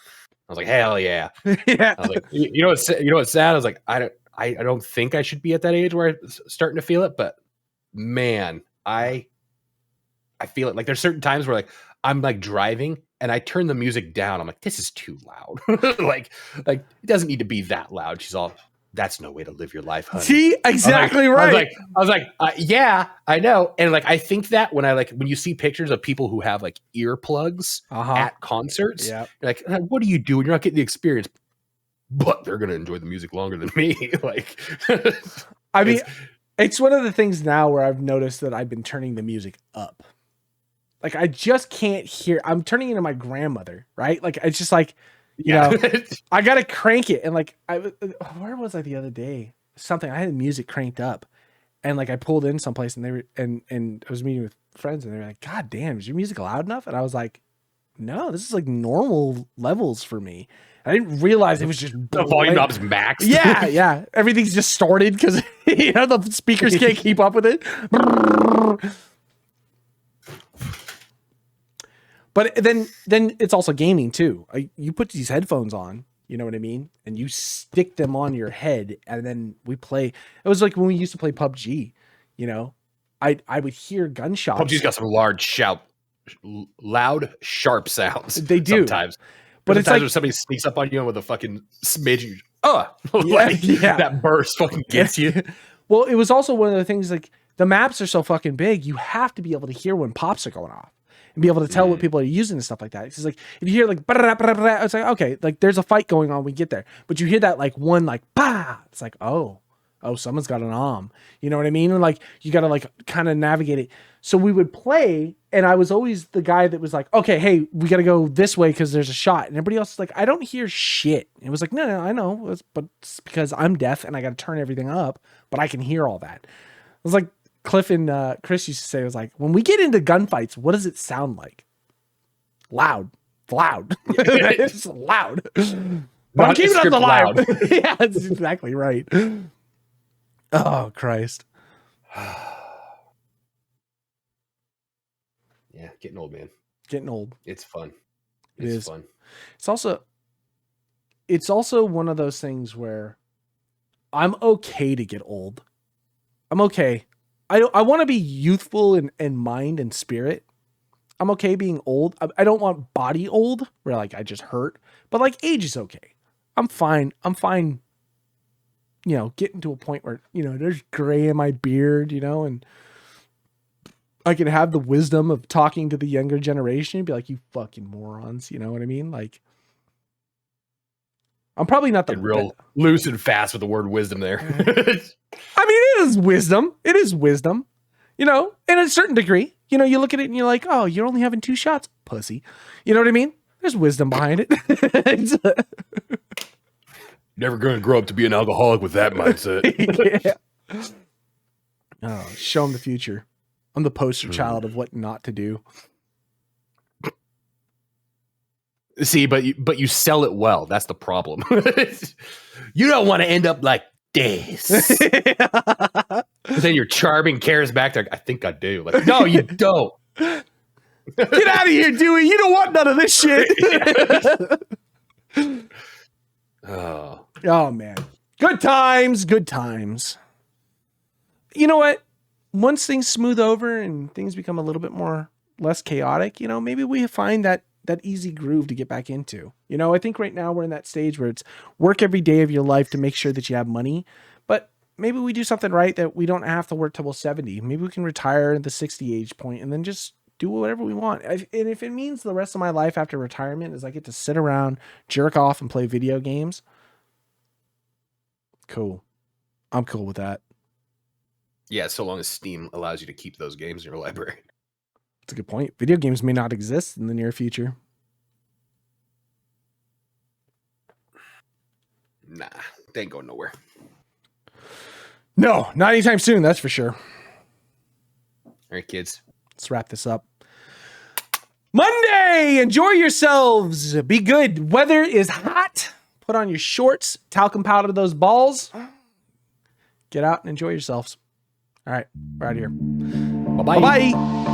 I was like, hell yeah. Yeah. I was like, you know what's sad? I was like, I don't think I should be at that age where I'm starting to feel it, but man, I feel it. Like there's certain times where like I'm like driving and I turn the music down. I'm like, this is too loud. like it doesn't need to be that loud. She's all, that's no way to live your life, honey. See, exactly right. I was like, yeah, I know. And like, I think that when you see pictures of people who have like earplugs at concerts, you're like, what are you doing? You're not getting the experience, but they're going to enjoy the music longer than me. Like, I mean, it's one of the things now where I've noticed that I've been turning the music up. Like, I just can't hear. I'm turning into my grandmother, right? Like, it's just like, you know, I got to crank it. And like, where was I the other day? Something, I had the music cranked up and like I pulled in someplace and they were, and I was meeting with friends and they were like, God damn, is your music loud enough? And I was like, no, this is like normal levels for me. I didn't realize it was just the volume knob's maxed. Yeah. Everything's just started because, you know, the speakers can't keep up with it. But then it's also gaming too. You put these headphones on, you know what I mean? And you stick them on your head and then we play. It was like when we used to play PUBG, you know, I would hear gunshots. PUBG's got some loud, sharp sounds. They do. Sometimes. But it's like when somebody sneaks up on you with a fucking smidge. That burst fucking gets you. Well, it was also one of the things, like the maps are so fucking big. You have to be able to hear when pops are going off. And be able to tell what people are using and stuff like that. It's like if you hear like it's like, okay, like there's a fight going on, we get there. But you hear that like one like bah, it's like, oh, someone's got an you know what I mean? And like you gotta like kind of navigate it. So we would play And I was always the guy that was like, okay, hey, we got to go this way because there's a shot. And everybody else is like, I don't hear shit. And it was like, no, I know. But it's because I'm deaf and I got to turn everything up, but I can hear all that. It was like Cliff and Chris used to say, it was like, when we get into gunfights, what does it sound like? Loud. It's loud. But I'm keeping it on the line. Yeah, that's exactly right. Oh, Christ. Yeah, getting old, man. Getting old. It's fun. It's fun. It's also one of those things where I'm okay to get old. I'm okay. I want to be youthful in mind and spirit. I'm okay being old. I don't want body old where like I just hurt, but like age is okay. I'm fine. You know, getting to a point where, you know, there's gray in my beard, you know, and I can have the wisdom of talking to the younger generation and be like, you fucking morons. You know what I mean? Like, I'm probably not the real loose and fast with the word wisdom there. I mean, it is wisdom. It is wisdom, you know, in a certain degree. You know, you look at it and you're like, oh, you're only having 2 shots, pussy. You know what I mean? There's wisdom behind it. Never going to grow up to be an alcoholic with that mindset. Yeah. Oh, show them the future. I'm the poster child of what not to do. See, but you sell it well. That's the problem. You don't want to end up like this. Then your charming cares back there. I think I do. Like, no, you don't. Get out of here, Dewey. You don't want none of this shit. Oh man. Good times. You know what? Once things smooth over and things become a little bit less chaotic, you know, maybe we find that easy groove to get back into. You know, I think right now we're in that stage where it's work every day of your life to make sure that you have money, but maybe we do something right that we don't have to work till we're 70. Maybe we can retire at the 60 age point and then just do whatever we want. And if it means the rest of my life after retirement is I get to sit around, jerk off and play video games, cool. I'm cool with that. Yeah, so long as Steam allows you to keep those games in your library. That's a good point. Video games may not exist in the near future. Nah, they ain't going nowhere. No, not anytime soon, that's for sure. All right, kids. Let's wrap this up. Monday! Enjoy yourselves. Be good. Weather is hot. Put on your shorts. Talcum powder those balls. Get out and enjoy yourselves. All right, we're out of here. Bye-bye. Bye-bye.